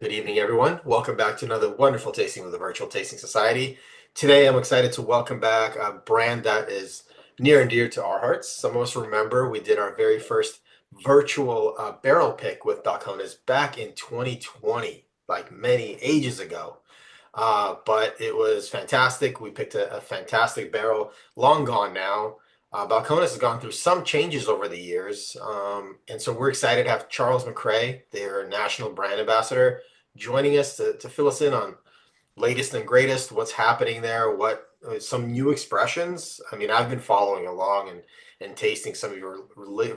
Good evening, everyone. Welcome back to another wonderful tasting with the Virtual Tasting Society. Today, I'm excited to welcome back a brand that is near and dear to our hearts. Some of us remember we did our very first virtual barrel pick with Balcones back in 2020, like many ages ago. But it was fantastic. We picked a fantastic barrel, long gone now. Balcones has gone through some changes over the years, and so we're excited to have Charles McRae, their national brand ambassador, joining us to fill us in on latest and greatest, what's happening there, what some new expressions. I mean, I've been following along and tasting some of your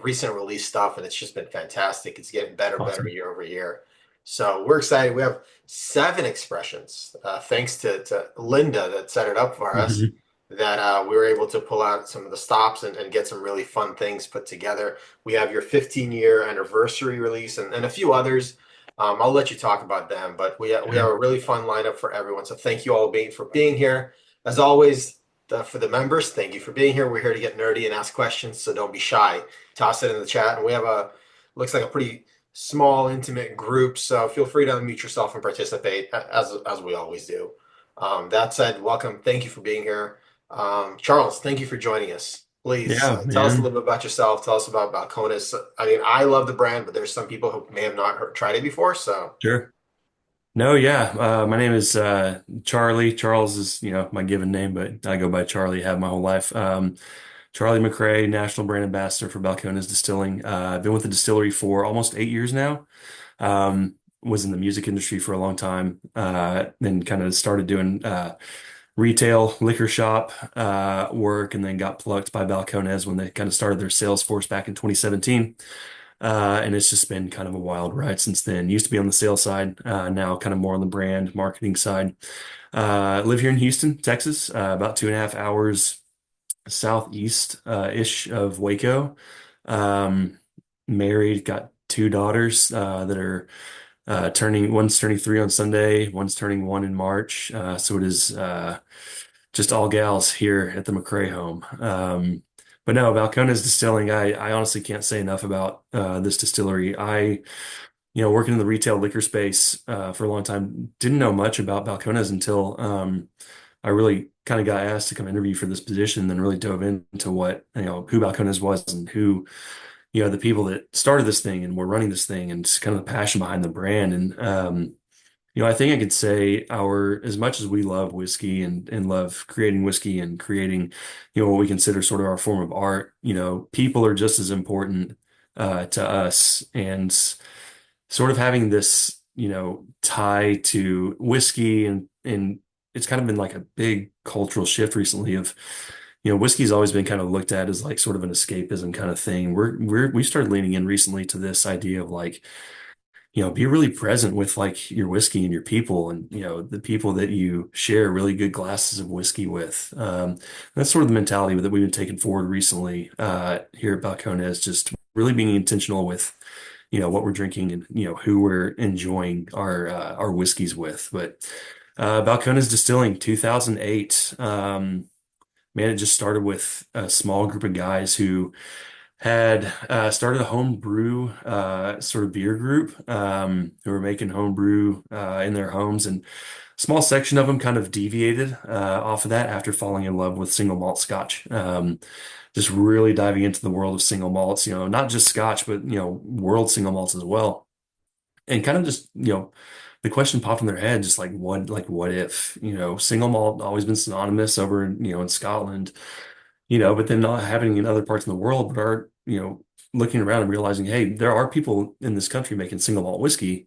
recent release stuff, and it's just been fantastic. It's getting better Awesome. year over year. So we're excited. We have seven expressions, thanks to Linda that set it up for us. Mhm. That we were able to pull out some of the stops and get some really fun things put together. We have your 15-year anniversary release and a few others. I'll let you talk about them, but we have Okay. a really fun lineup for everyone. So thank you all for being here. As always, for the members, thank you for being here. We're here to get nerdy and ask questions, so don't be shy. Toss it in the chat, and we have a looks like a pretty small, intimate group. So feel free to unmute yourself and participate as we always do. That said, welcome. Thank you for being here, Charles. Thank you for joining us. Please Yeah, tell us a man. little bit about yourself. Tell us about Balcones. I mean, I love the brand, but there's some people who may have not tried it before. So Sure. No, yeah. My name is Charlie. Charles is, my given name, but I go by Charlie, have my whole life. Charlie McRae, National Brand Ambassador for Balcones Distilling. I've been with the distillery for almost 8 years now. Was in the music industry for a long time. Then kind of started doing retail liquor shop work, and then got plucked by Balcones when they kind of started their sales force back in 2017. And it's just been kind of a wild ride since then. Used to be on the sales side, now kind of more on the brand marketing side. Live here in Houston, Texas, about 2.5 hours southeast ish of Waco. Um, Married, got two daughters that are one's turning 3 on Sunday, one's turning 1 in March. So it is just all gals here at the McRae home. But no, Balcones Distilling, I honestly can't say enough about this distillery. Working in the retail liquor space for a long time, didn't know much about Balcones until I really kind of got asked to come interview for this position, then really dove into who Balcones was and who, the people that started this thing and were running this thing and just kind of the passion behind the brand. And I think I could say as much as we love whiskey and love creating whiskey and creating, what we consider sort of our form of art, people are just as important to us. And sort of having this, tie to whiskey and it's kind of been like a big cultural shift recently of, whiskey's always been kind of looked at as like sort of an escapism kind of thing. We started leaning in recently to this idea of like, be really present with like your whiskey and your people and, the people that you share really good glasses of whiskey with. That's sort of the mentality that we've been taking forward recently here at Balcones, just really being intentional with, what we're drinking and, who we're enjoying our whiskeys with. But Balcones Distilling, 2008. Man, it just started with a small group of guys who had started a home brew sort of beer group who were making home brew in their homes, and a small section of them kind of deviated off of that after falling in love with single malt scotch. Just really diving into the world of single malts, not just scotch, but world single malts as well. And kind of just, the question popped in their head, just like what if, single malt always been synonymous over, in Scotland, but then not having in other parts of the world, but are, looking around and realizing, hey, there are people in this country making single malt whiskey,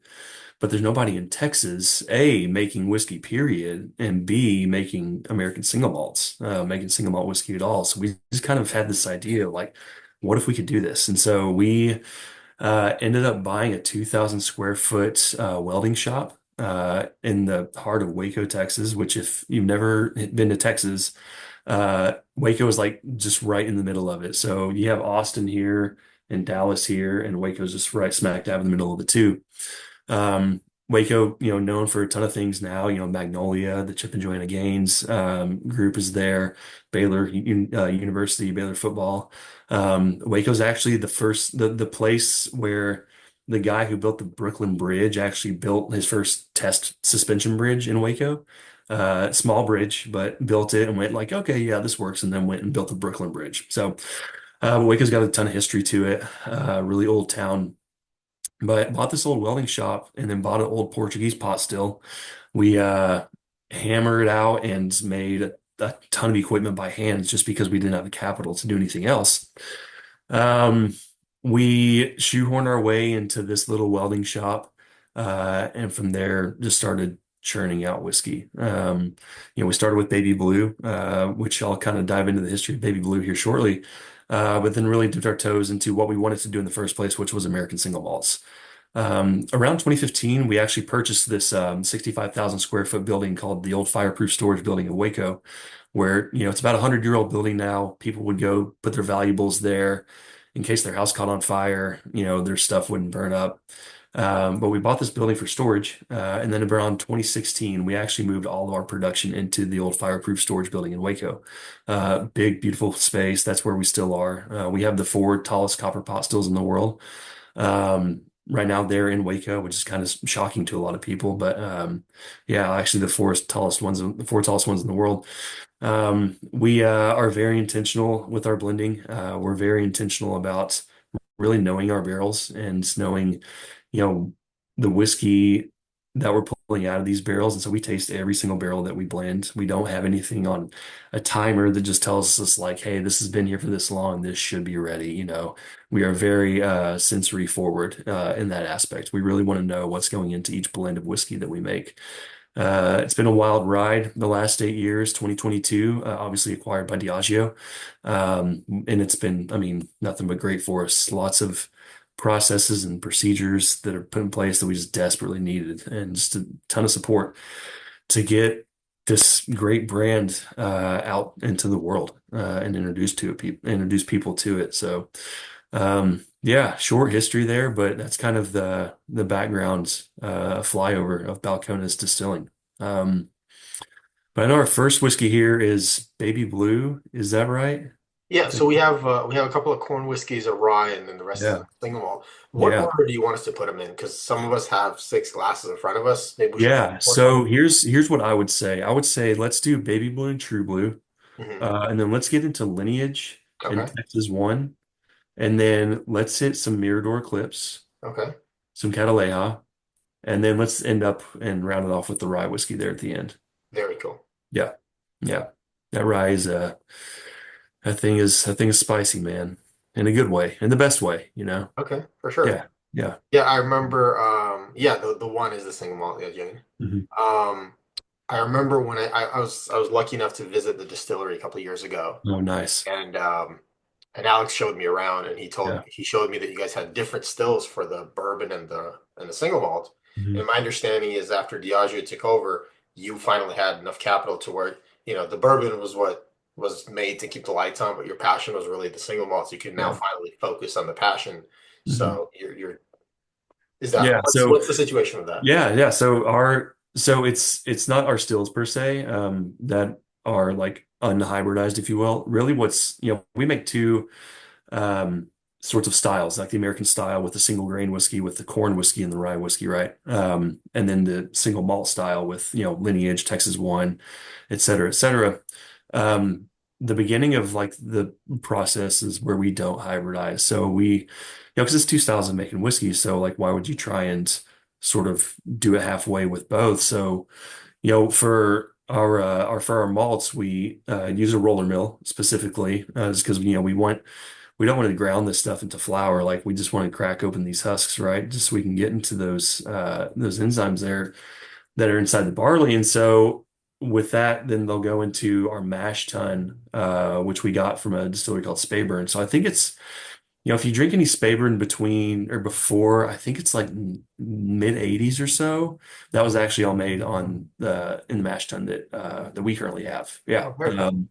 but there's nobody in Texas, A, making whiskey, period, and B, making American single malts, making single malt whiskey at all. So we just kind of had this idea of like, what if we could do this? And so we ended up buying a 2,000 square foot welding shop in the heart of Waco, Texas, which if you've never been to Texas, Waco is like just right in the middle of it. So you have Austin here and Dallas here, and Waco's just right smack dab in the middle of the two. Waco, known for a ton of things now, Magnolia, the Chip and Joanna Gaines group is there, Baylor University, Baylor football. Waco's actually the place where the guy who built the Brooklyn Bridge actually built his first test suspension bridge in Waco. Small bridge, but built it and went like, okay, yeah, this works, and then went and built the Brooklyn Bridge. So Waco's got a ton of history to it. Really old town. But bought this old welding shop and then bought an old Portuguese pot still. We hammered out and made a ton of equipment by hand just because we didn't have the capital to do anything else. Um, we shoehorned our way into this little welding shop, and from there just started churning out whiskey. We started with Baby Blue, which I'll kind of dive into the history of Baby Blue here shortly, but then really dipped our toes into what we wanted to do in the first place, which was American single malts. Around 2015, we actually purchased this 65,000 square foot building called the Old Fireproof Storage Building in Waco, where, it's about a 100-year-old building now. People would go put their valuables there in case their house caught on fire, their stuff wouldn't burn up. But we bought this building for storage. And then around 2016, we actually moved all of our production into the Old Fireproof Storage Building in Waco. Big, beautiful space. That's where we still are. We have the four tallest copper pot stills in the world. Right now they're in Waco, which is kind of shocking to a lot of people. But yeah, actually the four tallest ones in the world. We are very intentional with our blending. We're very intentional about really knowing our barrels and knowing, you know, the whiskey that we're pulling out of these barrels. And so we taste every single barrel that we blend. We don't have anything on a timer that just tells us like, hey, this has been here for this long. This should be ready. We are very sensory forward in that aspect. We really want to know what's going into each blend of whiskey that we make. It's been a wild ride the last 8 years. 2022, obviously acquired by Diageo. And it's been, I mean, nothing but great for us. Lots of processes and procedures that are put in place that we just desperately needed, and just a ton of support to get this great brand out into the world and introduce people to it. So, yeah, short history there, but that's kind of the background flyover of Balcones Distilling. Um, but I know our first whiskey here is Baby Blue. Is that right? Yeah, so we have a couple of corn whiskeys, a rye, and then the rest is a Yeah. single malt. What Yeah. order do you want us to put them in? Because some of us have six glasses in front of us. Maybe we should Yeah. work on. So here's what I would say. I would say let's do Baby Blue and True Blue. Hmm. And then let's get into Lineage and Okay. Texas One. And then let's hit some Mirador Clips, Okay. some Cataleja, and then let's end up and round it off with the rye whiskey there at the end. Very cool. Yeah. Yeah. That rye is that thing is spicy, man. In a good way, in the best way. Okay, for sure. Yeah. Yeah. Yeah, I remember. Yeah, the one is the single malt. Yeah, Jane. Hmm. Um, I remember when I was lucky enough to visit the distillery a couple of years ago, Oh, nice. and Alex showed me around, and Yeah. he showed me that you guys had different stills for the bourbon and the single malt. And Hmm. my understanding is after Diageo took over, you finally had enough capital to where the bourbon was what was made to keep the lights on, but your passion was really the single malt. So you can now Yeah. finally focus on the passion. Hmm. So you're is that Yeah. So what's the situation with that? yeah, yeah. So it's not our stills per se, that are like unhybridized, if you will. Really, we make two um, sorts of styles, like the American style with the single grain whiskey, with the corn whiskey and the rye whiskey, right? And then the single malt style with, Lineage, Texas One, et cetera, et cetera. Um, the beginning of like the process is where we don't hybridize. So because it's two styles of making whiskey. So like, why would you try and sort of do it halfway with both? So, for our malts, we use a roller mill specifically, just because we don't want to ground this stuff into flour. Like we just want to crack open these husks, right? Just so we can get into those enzymes there that are inside the barley. And so with that, then they'll go into our mash tun, which we got from a distillery called Speyburn. So I think if you drink any Speyburn between or before, I think it's like mid 80s or so. That was actually all made on in the mash tun that we currently have. Yeah. Oh, very cool.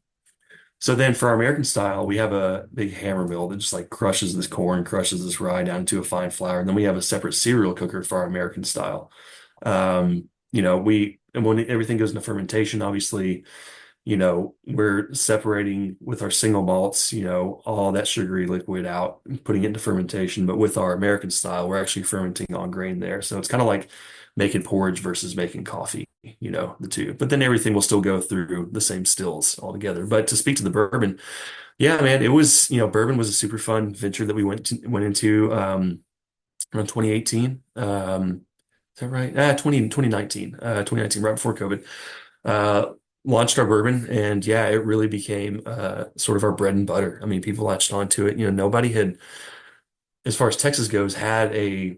So then for our American style, we have a big hammer mill that just like crushes this corn, crushes this rye down into a fine flour. And then we have a separate cereal cooker for our American style. And when everything goes into fermentation, obviously, we're separating with our single malts, all that sugary liquid out and putting it into fermentation. But with our American style, we're actually fermenting on grain there. So it's kind of like making porridge versus making coffee, the two. But then everything will still go through the same stills altogether. But to speak to the bourbon, yeah, man, it was, bourbon was a super fun venture that we went into around 2018. Is that right? 2019, right before COVID. Uh, Launched our bourbon, and yeah, it really became sort of our bread and butter. I mean, people latched onto it. Nobody had, as far as Texas goes, had a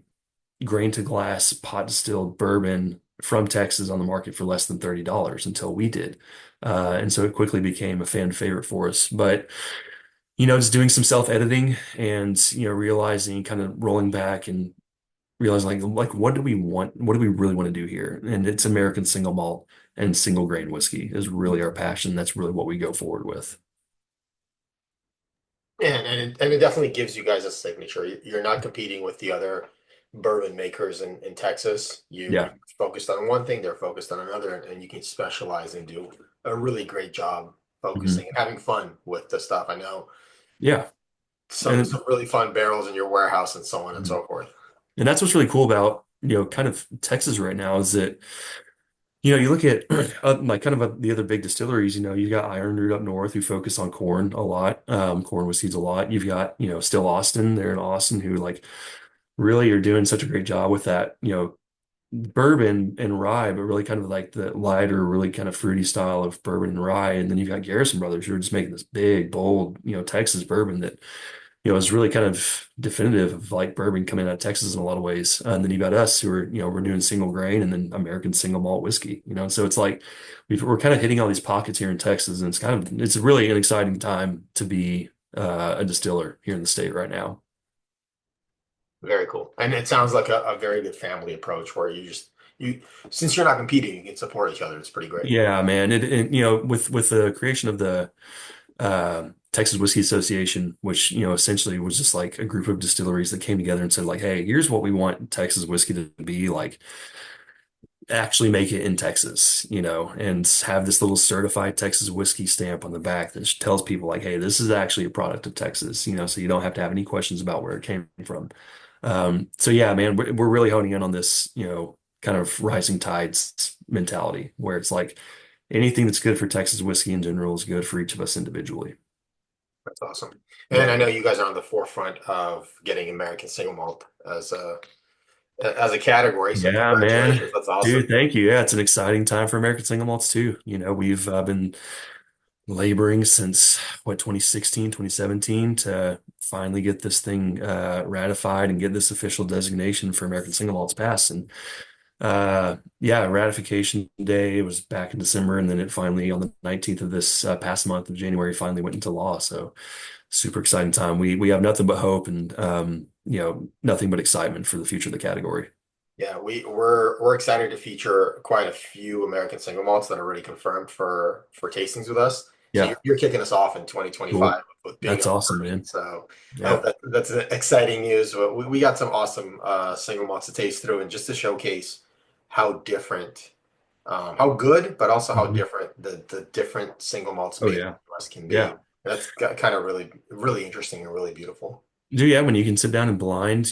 grain to glass pot distilled bourbon from Texas on the market for less than $30 until we did. And so it quickly became a fan favorite for us. But just doing some self-editing and realizing, kind of rolling back and realizing like what do we want? What do we really want to do here? And it's American single malt and single grain whiskey is really our passion. That's really what we go forward with. And it definitely gives you guys a signature. You're not competing with the other bourbon makers in Texas. You Yeah. focused on one thing, they're focused on another, and you can specialize and do a really great job focusing Mhm. and having fun with the stuff. I know Yeah. some And really fun barrels in your warehouse and so on and mhm. so forth. and that's what's really cool about, kind of Texas right now is that, you look at like kind of the other big distilleries, you got Iron Root up north who focus on corn a lot, corn whiskeys a lot. You've got, still Austin there in Austin who like really are doing such a great job with that, bourbon and rye, but really kind of like the lighter, really kind of fruity style of bourbon and rye. And then you've got Garrison Brothers who are just making this big, bold, Texas bourbon that, is really kind of definitive of like bourbon coming out of Texas in a lot of ways. And then you've got us who are, we're doing single grain and then American single malt whiskey, So it's like we're kind of hitting all these pockets here in Texas, and it's really an exciting time to be a distiller here in the state right now. Very cool. And it sounds like a very good family approach where you since you're not competing, you can support each other. It's pretty great. Yeah, man. With the creation of the Texas Whiskey Association, which, essentially was just like a group of distilleries that came together and said, like, hey, here's what we want Texas whiskey to be like, actually make it in Texas, and have this little certified Texas whiskey stamp on the back that tells people, like, hey, this is actually a product of Texas, so you don't have to have any questions about where it came from. So yeah, man, we're really honing in on this, kind of rising tides mentality where it's like anything that's good for Texas whiskey in general is good for each of us individually. That's awesome. And Yeah. I know you guys are on the forefront of getting American single malt as a category. So Yeah, man. congratulations. That's awesome. Dude, thank you. Yeah, it's an exciting time for American single malts too. We've been laboring since what 2016, 2017 to finally get this thing ratified and get this official designation for American single malts passed. And yeah, ratification day was back in December, and then it finally on the 19th of this past month of January finally went into law. So super exciting time. We have nothing but hope and nothing but excitement for the future of the category. Yeah, we're excited to feature quite a few American single malts that are already confirmed for tastings with us. So Yeah, you're kicking us off in 2025 cool. with being That's on awesome, bourbon. man. So I hope Yeah. that's exciting news. We got some awesome single malts to taste through, and just to showcase how different, how good, but also how Mhm. different the different single malts Oh made in yeah. the US can be. Yeah. That's kind of really interesting and really beautiful. Dude, yeah, when you can sit down and blind,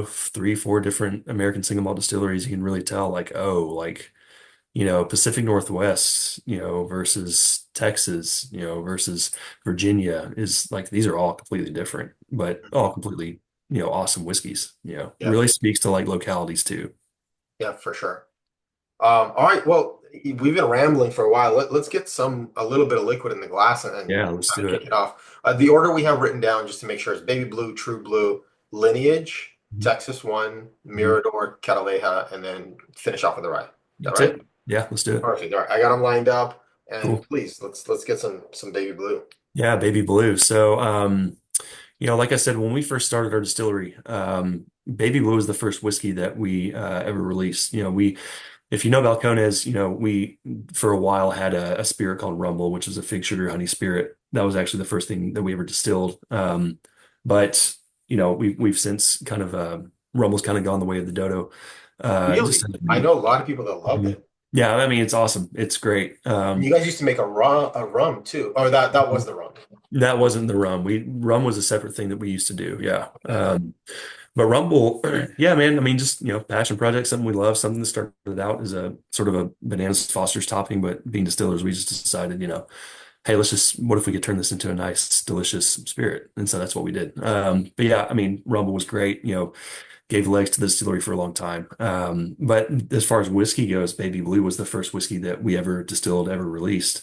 three, four different American single malt distilleries, you can really tell like, oh, like, Pacific Northwest, versus Texas, versus Virginia is like these are all completely different, but all completely, awesome whiskeys, Yeah, really speaks to like localities too. yeah, for sure. All right. Well, we've been rambling for a while. Let's get a little bit of liquid in the glass and Yeah, let's kind do of kick it. it off. The order we have written down just to make sure is Baby Blue, True Blue, Lineage, Mhm. Texas One, Mhm. Mirador, Cataleja, and then finish off with the rye. Is that That's right? it. Yeah, let's do it. Perfect. All right. I got them lined up, and Cool. please let's get some Baby Blue. Yeah, Baby Blue. So, like I said, when we first started our distillery, Baby Blue was the first whiskey that we ever released. If you know Balcones, we for a while had a spirit called Rumble, which was a fig sugar honey spirit. That was actually the first thing that we ever distilled. But we've since kind of Rumble's kind of gone the way of the dodo. Just Really, I know a lot of people that loved Mhm. it. Yeah, I mean, it's awesome. It's great. And you guys used to make a rum too. Or that was the rum. That wasn't the rum. Rum was a separate thing that we used to do. Yeah. But Rumble, yeah, man. I mean, just passion project, something we love, something that started out as a sort of a bananas Foster's topping, but being distillers, we just decided, hey, what if we could turn this into a nice, delicious spirit? And so that's what we did. But yeah, I mean, Rumble was great. Gave legs to the distillery for a long time. But as far as whiskey goes, Baby Blue was the first whiskey that we ever distilled, ever released.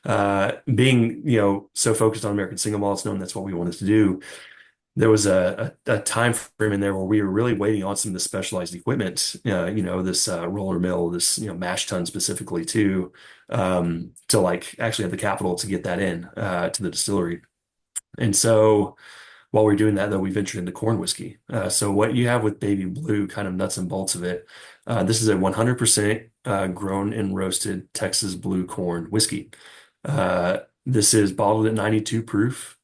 Being, so focused on American single malts, knowing that's what we wanted to do, there was a time frame in there where we were really waiting on some of the specialized equipment, this roller mill, this, mash tun specifically too, to like actually have the capital to get that in to the distillery. And so while we're doing that, though, we ventured into corn whiskey. So what you have with Baby Blue, kind of nuts and bolts of it, this is a 100% grown and roasted Texas blue corn whiskey. This is bottled at 92 proof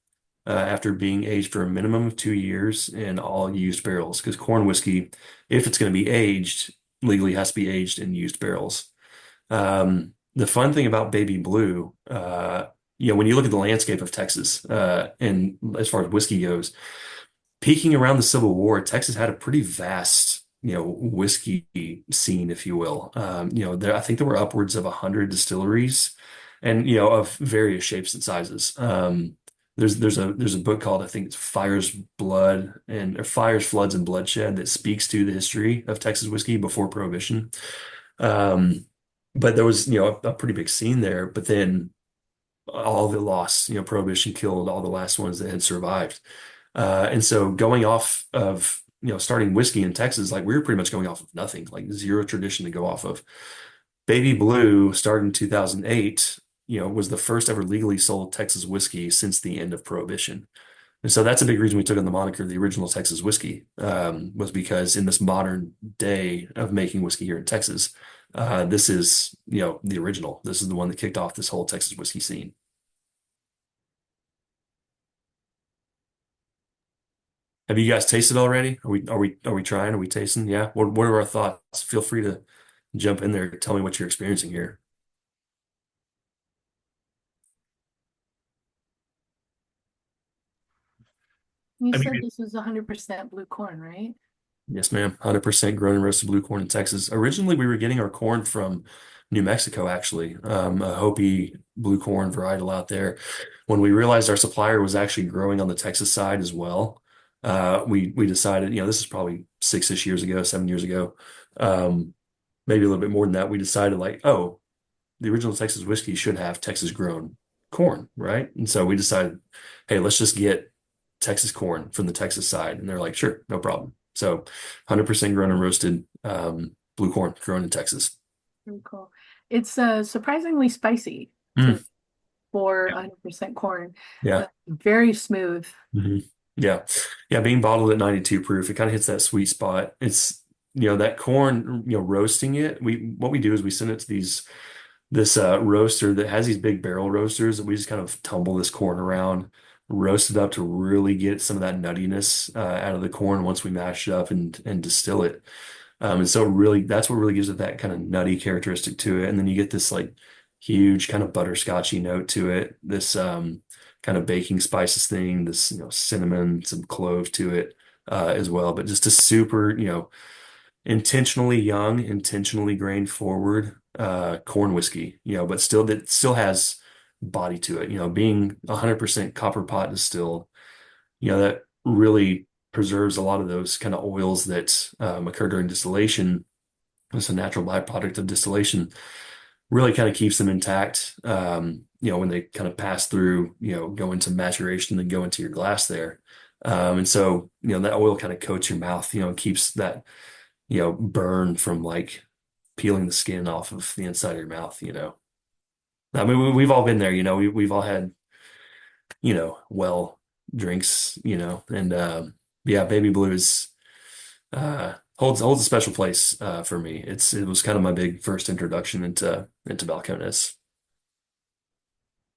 after being aged for a minimum of 2 years in all used barrels. Because corn whiskey, if it's going to be aged, legally has to be aged in used barrels. The fun thing about Baby Blue, when you look at the landscape of Texas, and as far as whiskey goes, peaking around the Civil War, Texas had a pretty vast, whiskey scene, if you will. I think there were upwards of 100 distilleries, and of various shapes and sizes. There's a book called, I think it's Fires, Floods, and Bloodshed, that speaks to the history of Texas whiskey before Prohibition. Um, but there was, a pretty big scene there. But then all of it lost. Prohibition killed all the last ones that had survived. And so going off of, starting whiskey in Texas, like we were pretty much going off of nothing, like zero tradition to go off of. Baby Blue started in 2008, was the first ever legally sold Texas whiskey since the end of Prohibition. And so that's a big reason we took on the moniker the original Texas whiskey, was because in this modern day of making whiskey here in Texas, this is, the original. This is the one that kicked off this whole Texas whiskey scene. Have you guys tasted already? Are we trying? Are we tasting? Yeah. What are our thoughts? Feel free to jump in there. Tell me what you're experiencing here. You I said mean, this was 100% blue corn, right? yes, ma'am. 100% grown and roasted blue corn in Texas. Originally, we were getting our corn from New Mexico, actually, a Hopi blue corn varietal out there. When we realized our supplier was actually growing on the Texas side as well, we decided, this is probably 6-ish years ago, 7 years ago, um, maybe a little bit more than that. We decided like, oh, the original Texas whiskey should have Texas grown corn, right? And so we decided, hey, let's just get Texas corn from the Texas side. And they're like, sure, no problem. So 100% grown and roasted blue corn grown in Texas. Very cool. It's surprisingly spicy Mm, to for 100% corn. yeah. Very smooth. Hmm. Yeah. Yeah. Being bottled at 92 proof, it kind of hits that sweet spot. It's, that corn, roasting it. What we do is we send it to this roaster that has these big barrel roasters that we just kind of tumble this corn around, roast it up to really get some of that nuttiness out of the corn once we mash it up and distill it. And so really that's what really gives it that kind of nutty characteristic to it. And then you get this like huge kind of butterscotchy note to it, this kind of baking spices thing, this, cinnamon, some clove to it as well. But just a super, intentionally young, intentionally grain forward corn whiskey, but still has body to it, being 100% copper pot distilled, that really preserves a lot of those kind of oils that occur during distillation. It's a natural byproduct of distillation, really kind of keeps them intact, when they kind of pass through, go into maturation and go into your glass there. And so, that oil kind of coats your mouth, keeps that burn from like peeling the skin off of the inside of your mouth. I mean, we've all been there, we've all had, well drinks, and yeah, Baby Blues holds a special place for me. It was kind of my big first introduction into Balcones.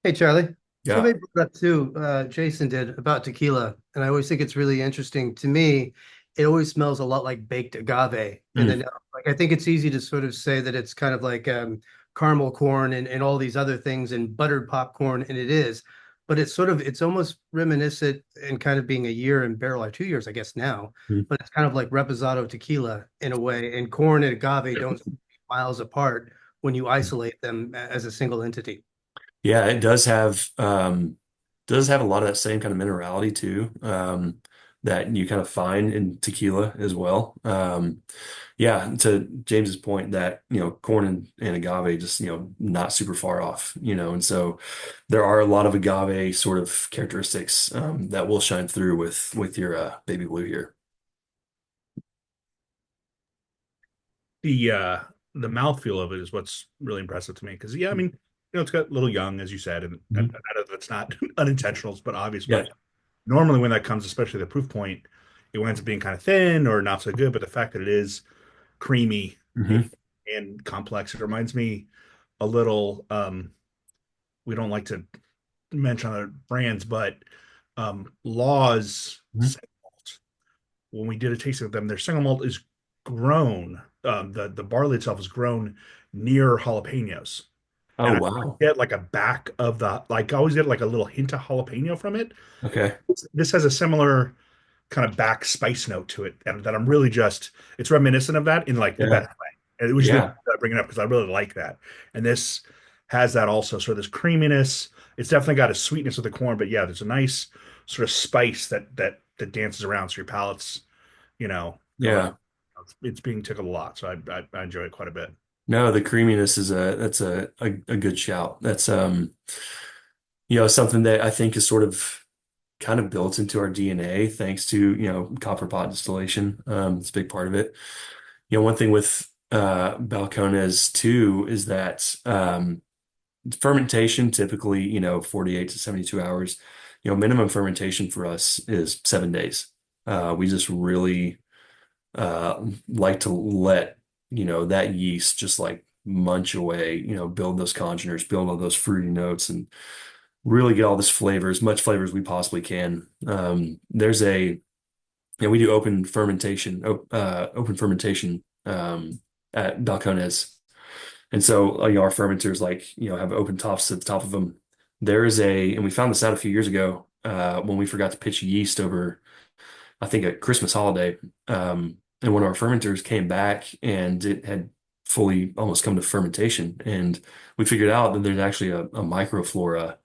Hey, Charlie. Yeah. Somebody brought up too, Jason did, about tequila. And I always think it's really interesting. To me, it always smells a lot like baked agave. And Mm. then Like I think it's easy to sort of say that it's kind of like caramel corn and all these other things and buttered popcorn, and it is, but it's almost reminiscent and kind of being a year in barrel or 2 years, I guess now, Mhm. but it's kind of like reposado tequila in a way, and corn and agave don't seem to be miles apart when you isolate them as a single entity. Yeah, it does have a lot of that same kind of minerality too, that you kind of find in tequila as well. Yeah, to James's point that, corn and agave just, not super far off, and so there are a lot of agave sort of characteristics that will shine through with your baby blue here. The uh the mouthfeel of it is what's really impressive to me. Because yeah, I mean, it's got a little young, as you said, and I Mhm. know that's not unintentional, but obvious. Yeah. But normally when that comes, especially the proof point, it winds up being kind of thin or not so good. But the fact that it is creamy Hmm. and complex, it reminds me a little. We don't like to mention other brands, but Law's Hmm. single malt. When we did a tasting of them, their single malt is grown. The barley itself is grown near jalapenos, Oh, and I wow. get like a back of the like I always get like a little hint of jalapeno from it. Okay. This has a similar kind of back spice note to it, and that I'm really just it's reminiscent of that in like the Yeah. best way. And which is Yeah. I bring it up because I really like that. And this has that also, sort of this creaminess. It's definitely got a sweetness with the corn, but yeah, there's a nice sort of spice that dances around so your palate's, going. Yeah. It's being tickled a lot, so I enjoy it quite a bit. No, the creaminess is that's a good shout. That's something that I think is sort of kind of built into our DNA thanks to, copper pot distillation. It's a big part of it. One thing with Balcones too is that fermentation typically, 48 to 72 hours. Minimum fermentation for us is 7 days. We just really like to let, that yeast just like munch away, build those congeners, build all those fruity notes, and really get all this flavor, as much flavor as we possibly can. We do open fermentation at Balcones. And so, our fermenters have open tops at the top of them. And we found this out a few years ago when we forgot to pitch yeast over, I think, a Christmas holiday. And one of our fermenters came back and it had fully almost come to fermentation. And we figured out that there's actually a microflora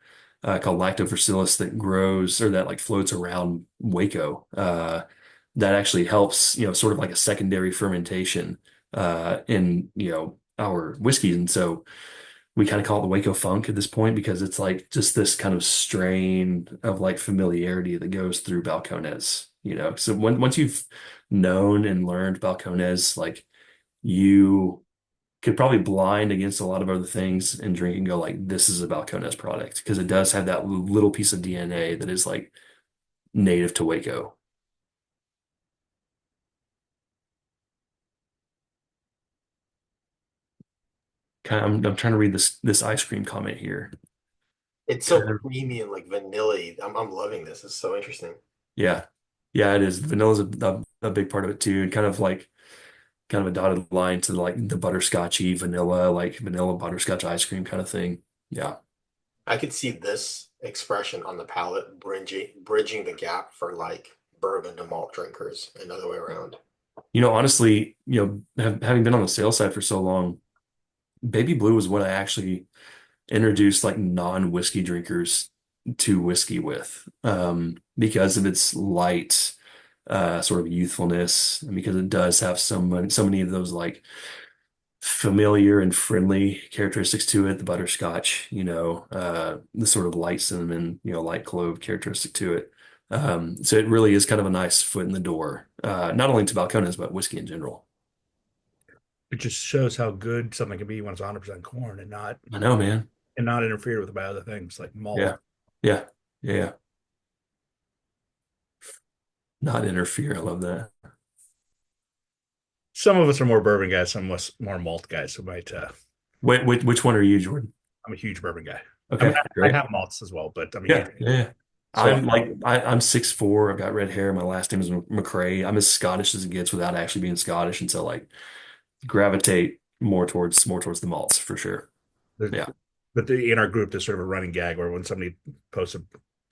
called lactobacillus that grows or that like floats around Waco that actually helps, sort of like a secondary fermentation in, our whiskeys. And so we kind of call it the Waco Funk at this point because it's like just this kind of strain of like familiarity that goes through Balcones, So once you've known and learned Balcones, like you could probably blind against a lot of other things and drink and go like, this is a Balcones product because it does have that little piece of DNA that is like native to Waco. I'm trying to read this ice cream comment here. It's so Kind of, creamy and like vanilla-y. I'm loving this. It's so interesting. yeah, yeah, it is. Vanilla's a big part of it too, and kind of a dotted line to like the butterscotchy vanilla, like vanilla butterscotch ice cream kind of thing. Yeah. I could see this expression on the palate bridging the gap for like bourbon to malt drinkers and other way around. Honestly, having been on the sales side for so long, Baby Blue was what I actually introduced like non-whiskey drinkers to whiskey with, because of its light, sort of youthfulness, and because it does have so many of those like familiar and friendly characteristics to it. The butterscotch, the sort of light cinnamon, light clove characteristic to it. So it really is kind of a nice foot in the door, not only to Balcones, but whiskey in general. It just shows how good something can be when it's 100% corn I know, man. and not interfered with by other things like malt. Yeah. Yeah. Yeah. Not interfere. I love that. Some of us are more bourbon guys, some of us more malt guys. So might Which one are you, Jordan? I'm a huge bourbon guy. I mean, Okay, I great. have malts as well, but I'm a huge. Yeah, yeah, yeah. So I'm 6'4". I've got red hair. My last name is McRae. I'm as Scottish as it gets without actually being Scottish. And so like gravitate more towards the malts for sure. The, Yeah. but in our group, there's sort of a running gag where when somebody posts a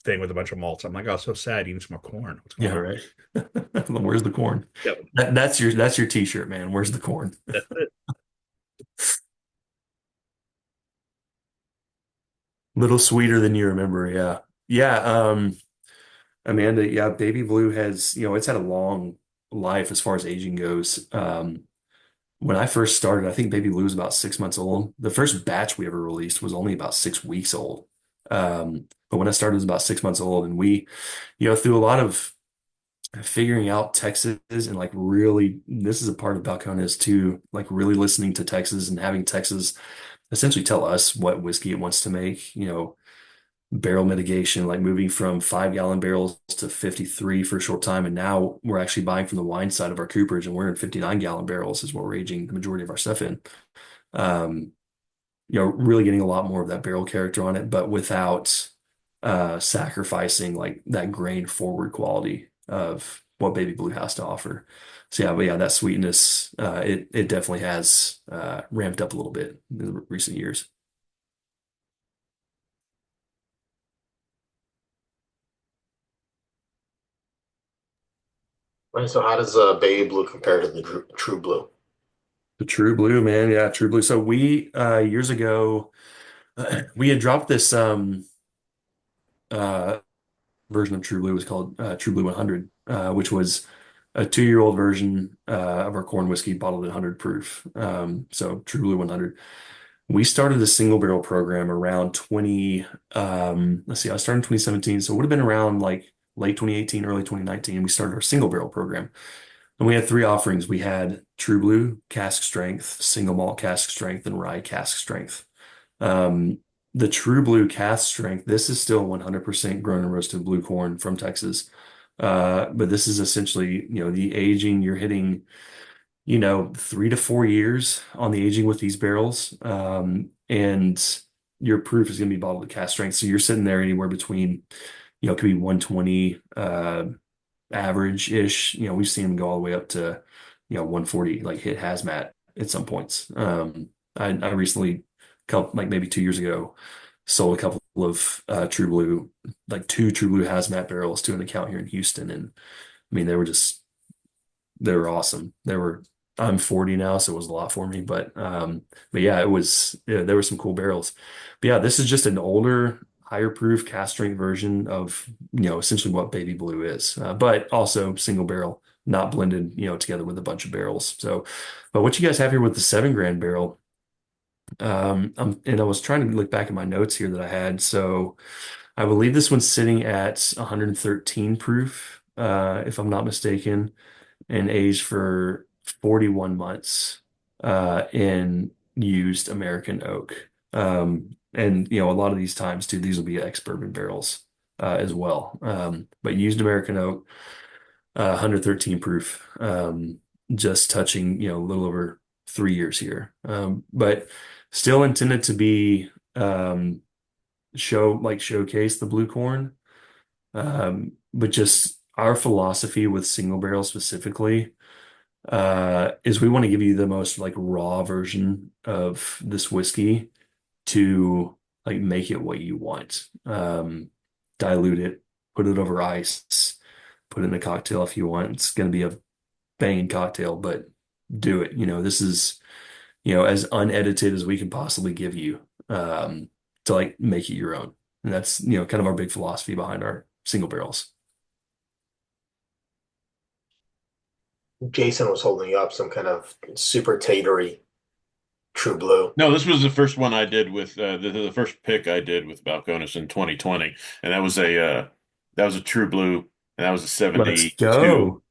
thing with a bunch of malts, I'm like, oh, so sad. You need some more corn. What's going Yeah, on? right. Where's the corn? Yep. That's your t-shirt, man. Where's the corn? That's it. Little sweeter than you remember, yeah. Yeah, Amanda, yeah, Baby Blue has, it's had a long life as far as aging goes. When I first started, I think Baby Blue was about 6 months old. The first batch we ever released was only about 6 weeks old. But when I started, it was about 6 months old, and we, through a lot of figuring out Texas and like really, this is a part of Balcones too, like really listening to Texas and having Texas essentially tell us what whiskey it wants to make, barrel mitigation, like moving from 5 gallon barrels to 53 for a short time. And now we're actually buying from the wine side of our cooperage and we're in 59-gallon barrels is what we're aging the majority of our stuff in. Um, really getting a lot more of that barrel character on it, but without sacrificing like that grain forward quality of what Baby Blue has to offer. So yeah, but yeah, that sweetness, it definitely has ramped up a little bit in recent years. Right, so how does Baby Blue compare to the True Blue? The True Blue, man, yeah, True Blue. So we years ago we had dropped this uh version of True Blue. It was called True Blue 100, which was a 2-year-old version of our corn whiskey bottled at 100 proof. So True Blue 100. We started a single barrel program around 20, let's see, I started in 2017, so it would have been around like late 2018, early 2019. We started our single barrel program. And we had three offerings. We had True Blue cask strength, single malt cask strength, and rye cask strength. Um, the True Blue cask strength, this is still 100% grown and roasted blue corn from Texas. But this is essentially, the aging, you're hitting, 3 to 4 years on the aging with these barrels. And your proof is going to be bottled to cask strength. So you're sitting there anywhere between, it could be 120, average-ish. We've seen them go all the way up to, 140, like hit hazmat at some points. I recently, couple, like maybe 2 years ago, sold a couple of True Blue, like two True Blue hazmat barrels to an account here in Houston. And I mean, they were awesome. I'm 40 now, so it was a lot for me, but yeah, there were some cool barrels. But yeah, this is just an older, higher proof cast strength version of, essentially what Baby Blue is, but also single barrel, not blended, together with a bunch of barrels. So, but what you guys have here with the 7 grand barrel, and I was trying to look back at my notes here that I had. So I believe this one's sitting at 113 proof, if I'm not mistaken, and aged for 41 months in used American oak. And a lot of these times too, these will be ex-bourbon barrels as well. But used American oak, 113 proof, just touching, a little over 3 years here. But still intended to be showcase the blue corn. But just our philosophy with single barrel specifically is we want to give you the most like raw version of this whiskey to like make it what you want. Dilute it, put it over ice, put it in a cocktail if you want. It's going to be a banging cocktail, but do it. This is, as unedited as we can possibly give you, to like make it your own. And that's, kind of our big philosophy behind our single barrels. Jason was holding up some kind of super tatery True Blue. No, this was the first one I did with the first pick I did with Balcones in 2020, and that was a True Blue, and that was a Let's 72. go.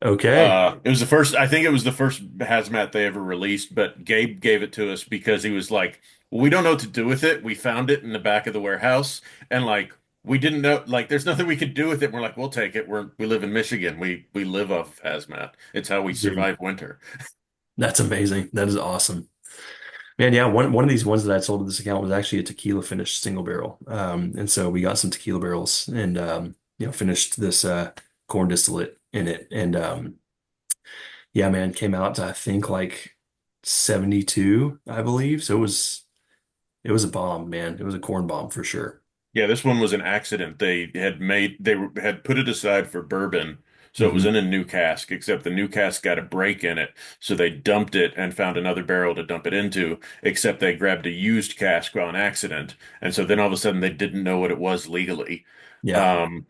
Okay. It was the first, I think it was the first hazmat they ever released, but Gabe gave it to us because he was like, well, we don't know what to do with it. We found it in the back of the warehouse, and like we didn't know, like there's nothing we could do with it. We're like, we'll take it. We live in Michigan. We live off hazmat. It's how we Dude, survive winter. that's amazing. That is awesome. Man, yeah, one of these ones that I sold to this account was actually a tequila finished single barrel. And so we got some tequila barrels and finished this corn distillate in it. And yeah, man, came out to I think like 72, I believe. So it was a bomb, man. It was a corn bomb for sure. Yeah, this one was an accident. Had put it aside for bourbon, so it was Hmm. in a new cask, except the new cask got a break in it. So they dumped it and found another barrel to dump it into, except they grabbed a used cask on accident. And so then all of a sudden they didn't know what it was legally. Yeah. Um,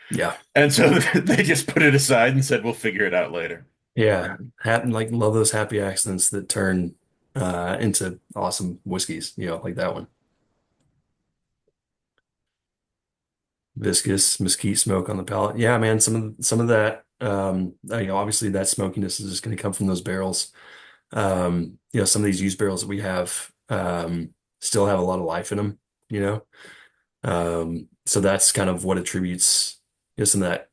Yeah. and so they just put it aside and said, we'll figure it out later. Yeah. Happen like love those happy accidents that turn into awesome whiskeys, like that one. Viscous mesquite smoke on the palate. Yeah, man, some of that obviously that smokiness is just going to come from those barrels. Some of these used barrels that we have still have a lot of life in them, you know. So that's kind of what attributes some of that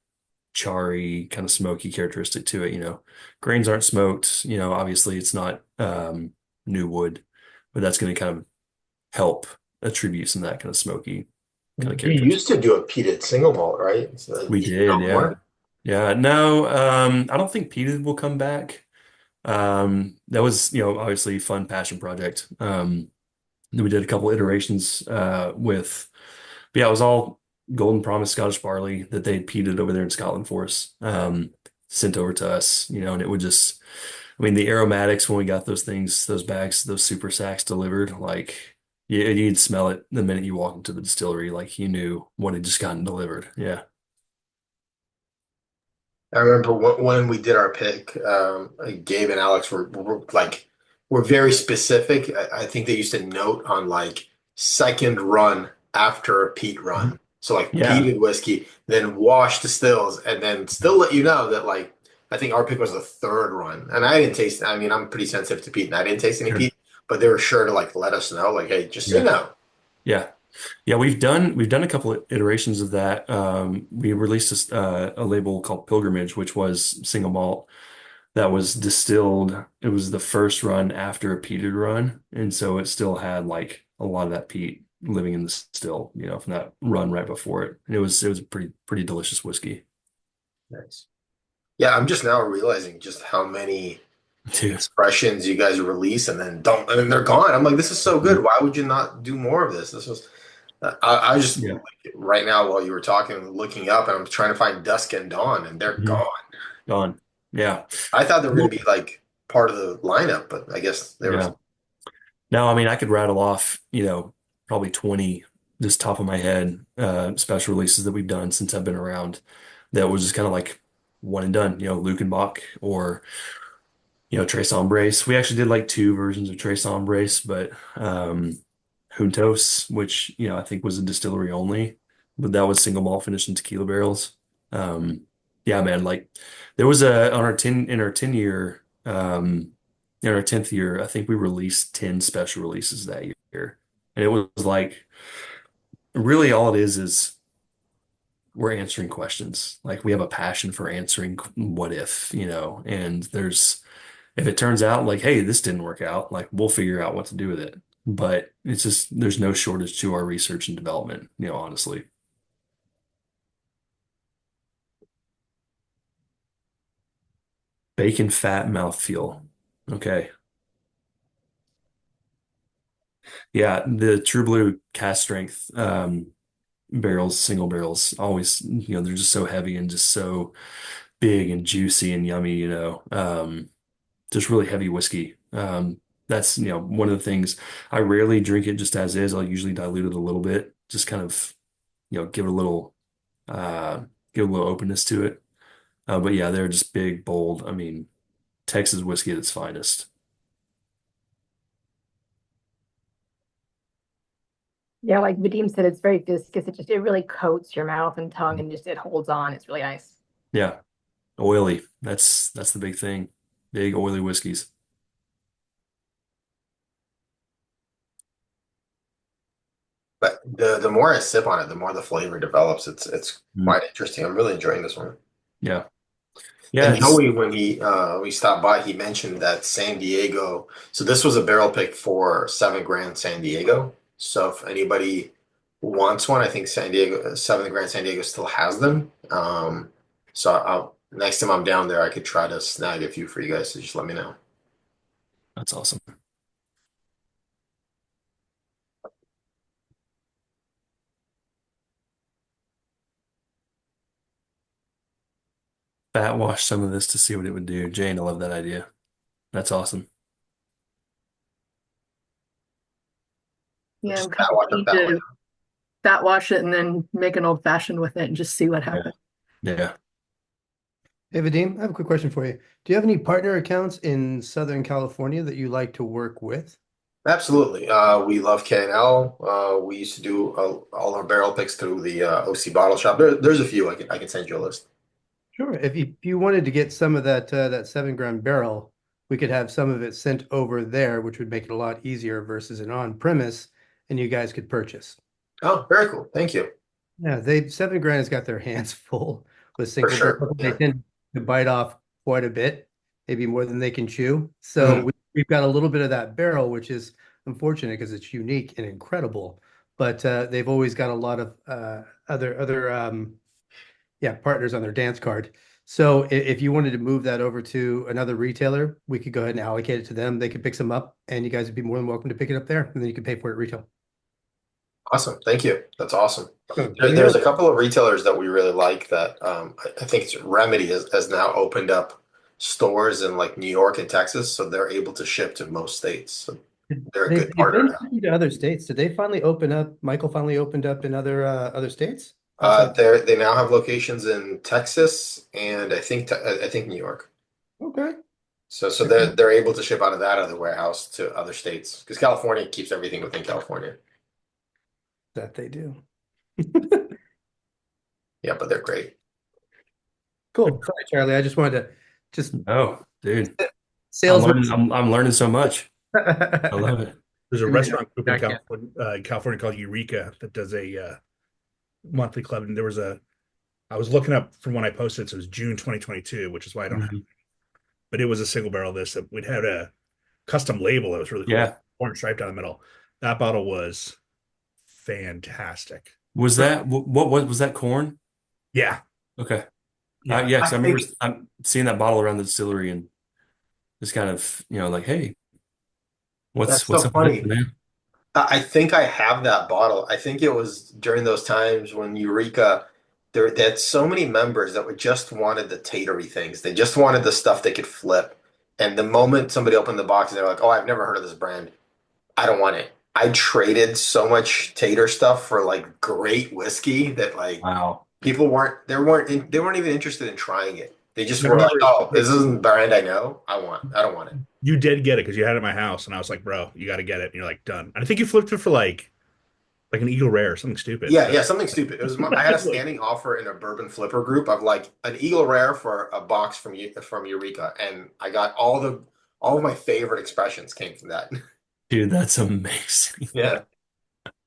charry kind of smoky characteristic to it. Grains aren't smoked, obviously it's not new wood, but that's going to kind of help attribute some of that kind of smoky kind of You characteristic. used to do a peated single malt, right? So We you did, know yeah. more? Yeah, no, I don't think peated will come back. That was, obviously a fun passion project. We did a couple iterations with, but yeah, it was all Golden Promise Scottish barley that they had peated over there in Scotland for us, sent over to us, and it would just, I mean, the aromatics when we got those things, those bags, those super sacks delivered, like you'd smell it the minute you walked into the distillery, like you knew what had just gotten delivered. Yeah. I remember when we did our pick, Gabe and Alex were very specific. I think they used a note on like second run after a peat Mhm. run. So like Yeah. peated whiskey, then wash distills, and then still let you know that like I think our pick was the third run. And I didn't taste, I mean, I'm pretty sensitive to peat and I didn't taste any Sure. peat, but they were sure to like let us know, like, hey, just so you Yeah. know. Yeah. Yeah, we've done a couple of iterations of that. We released a label called Pilgrimage, which was single malt that was distilled. It was the first run after a peated run, and so it still had like a lot of that peat living in the still, from that run right before it. And it was a pretty delicious whiskey Nice. Yeah, I'm just now realizing just how many too. expressions you guys release and then don't, and then they're gone. I'm like, this is so good. Mhm. Why would you not do more of this? This was, I just Yeah. like, right now while you were talking, looking up, and I'm trying to find Dusk and Dawn, and they're Mhm. gone. Gone. Yeah. I thought they were going to Well, be like part of the lineup, but I guess they were. yeah. Now, I mean, I could rattle off, probably 20 just top of my head, special releases that we've done since I've been around that was just kind of like one and done, Lukenbach or, Tres Hombres. We actually did like two versions of Tres Hombres, but Juntos, which, I think was a distillery only, but that was single malt finished in tequila barrels. Um, yeah, man, like there was on our 10 in our 10 year in our 10th year, I think we released 10 special releases that year. And it was like really all it is we're answering questions. Like we have a passion for answering what if, and if it turns out like, hey, this didn't work out, like we'll figure out what to do with it. But it's just there's no shortage to our research and development, honestly. Bacon fat mouthfeel. Okay. Yeah, the True Blue cast strength barrels, single barrels, always, they're just so heavy and just so big and juicy and yummy, just really heavy whiskey. That's, one of the things I rarely drink it just as is. I'll usually dilute it a little bit, just kind of, give it a little uh give a little openness to it. But yeah, they're just big, bold. I mean, Texas whiskey at its finest. Yeah, like Vadim said, it's very viscous. It really coats your mouth and tongue and just it holds on. It's really nice. Yeah, oily. That's the big thing. Big oily whiskeys. But the more I sip on it, the more the flavor develops. It's Mm. quite interesting. I'm really enjoying this one. Yeah. Yeah, And it's Joey, when we stopped by, he mentioned that San Diego. So this was a barrel pick for 7 Grand San Diego. So if anybody wants one, I think San Diego, 7 Grand San Diego still has them. So next time I'm down there, I could try to snag a few for you guys. So just let me know. That's awesome. Fat wash some of this to see what it would do. Jane, I love that idea. That's awesome. Yeah, Just I'm kind that of one up keen that way. to fat wash it and then make an old fashioned with it and just see what Yeah. happens. Yeah. Hey, Vadim, I have a quick question for you. Do you have any partner accounts in Southern California that you like to work with? Absolutely. We love K&L. We used to do all our barrel picks through the OC Bottle Shop. There's a few. I can send you a list. Sure. If you wanted to get some of that 7 gram barrel, we could have some of it sent over there, which would make it a lot easier versus an on-premise, and you guys could purchase. Oh, very cool. Thank you. Yeah, they 7 grand has got their hands full with For single sure. barrels. They Yeah. tend to bite off quite a bit, maybe more than they can chew. So Mhm. we've got a little bit of that barrel, which is unfortunate because it's unique and incredible. But they've always got a lot of other yeah, partners on their dance card. So if you wanted to move that over to another retailer, we could go ahead and allocate it to them. They could pick some up, and you guys would be more than welcome to pick it up there, and then you can pay for it retail. Awesome. Thank you. That's awesome. There you There's go. a couple of retailers that we really like that I think it's Remedy has now opened up stores in like New York and Texas, so they're able to ship to most states. So they're a They've, good they've partner been now. to other states. Did they finally open up? Michael finally opened up in other states outside. They now have locations in Texas and I think New York. Okay. So they're able to ship out of that other warehouse to other states because California keeps everything within California. That they do. Yeah, but they're great. Cool. Sorry, Charlie. I just wanted to just Oh, dude. salesman. I'm learning so much. I love it. There's a Give me a restaurant group in jacket. California called Eureka that does a monthly club, and I was looking up from when I posted, so it was June 2022, which is why I don't have, Mhm. but it was a single barrel of this that we'd had a custom label that was really cool, Yeah. orange stripe down the middle. That bottle was fantastic. Was that what was that corn? Yeah, Okay. yeah. Yeah, I because I remember think I'm seeing that bottle around the distillery and just kind of, like, hey, that's what's so up with this, funny. man? I think I have that bottle. I think it was during those times when Eureka, they had so many members that would just wanted the tatery things. They just wanted the stuff they could flip. And the moment somebody opened the box and they're like, "Oh, I've never heard of this brand. I don't want it." I traded so much tater stuff for like great whiskey that like Wow. people they weren't even interested in trying it. They just I were like, remember "Oh, this isn't the brand I know. I don't want it." you did get it because you had it at my house, and I was like, "Bro, you got to get it." And you're like, "Done." And I think you flipped it for like an Eagle Rare or something stupid. Yeah, But yeah, something stupid. I had a like, standing offer in a bourbon flipper group of like an Eagle Rare for a box from Eureka, and I got all of my favorite expressions came from that. Dude, that's amazing. Yeah,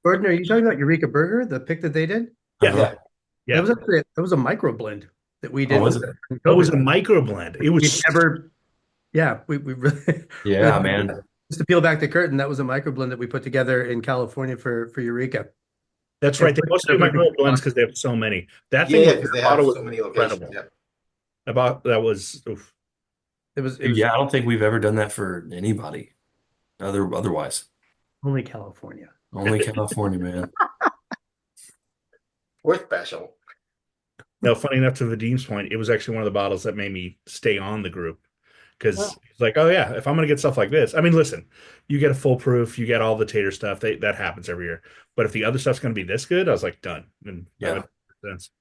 Gordon, are you talking about Eureka Burger, the pick that they did? yeah, yeah. That yeah. was actually that was a micro blend that we Oh, did was with it? in It was COVID. a micro blend. It We was never, yeah, we really, Yeah, man. just to peel back the curtain, that was a micro blend that we put together in California for Eureka. That's And right. They mostly do micro blends because they have so many. That Yeah, thing yeah, was because they that have bottle was so many locations. incredible. Yeah. About that was oof. it Dude, was yeah, I don't think we've ever done that for anybody otherwise. only California. Only California, man. We're special. No, funny enough to Vadim's point, it was actually one of the bottles that made me stay on the group because it's like, oh yeah, if I'm gonna get stuff like this, I mean, listen, you get a full proof, you get all the tater stuff, that happens every year. But if the other stuff's gonna be this good, I was like, done, and that Yeah. would make sense.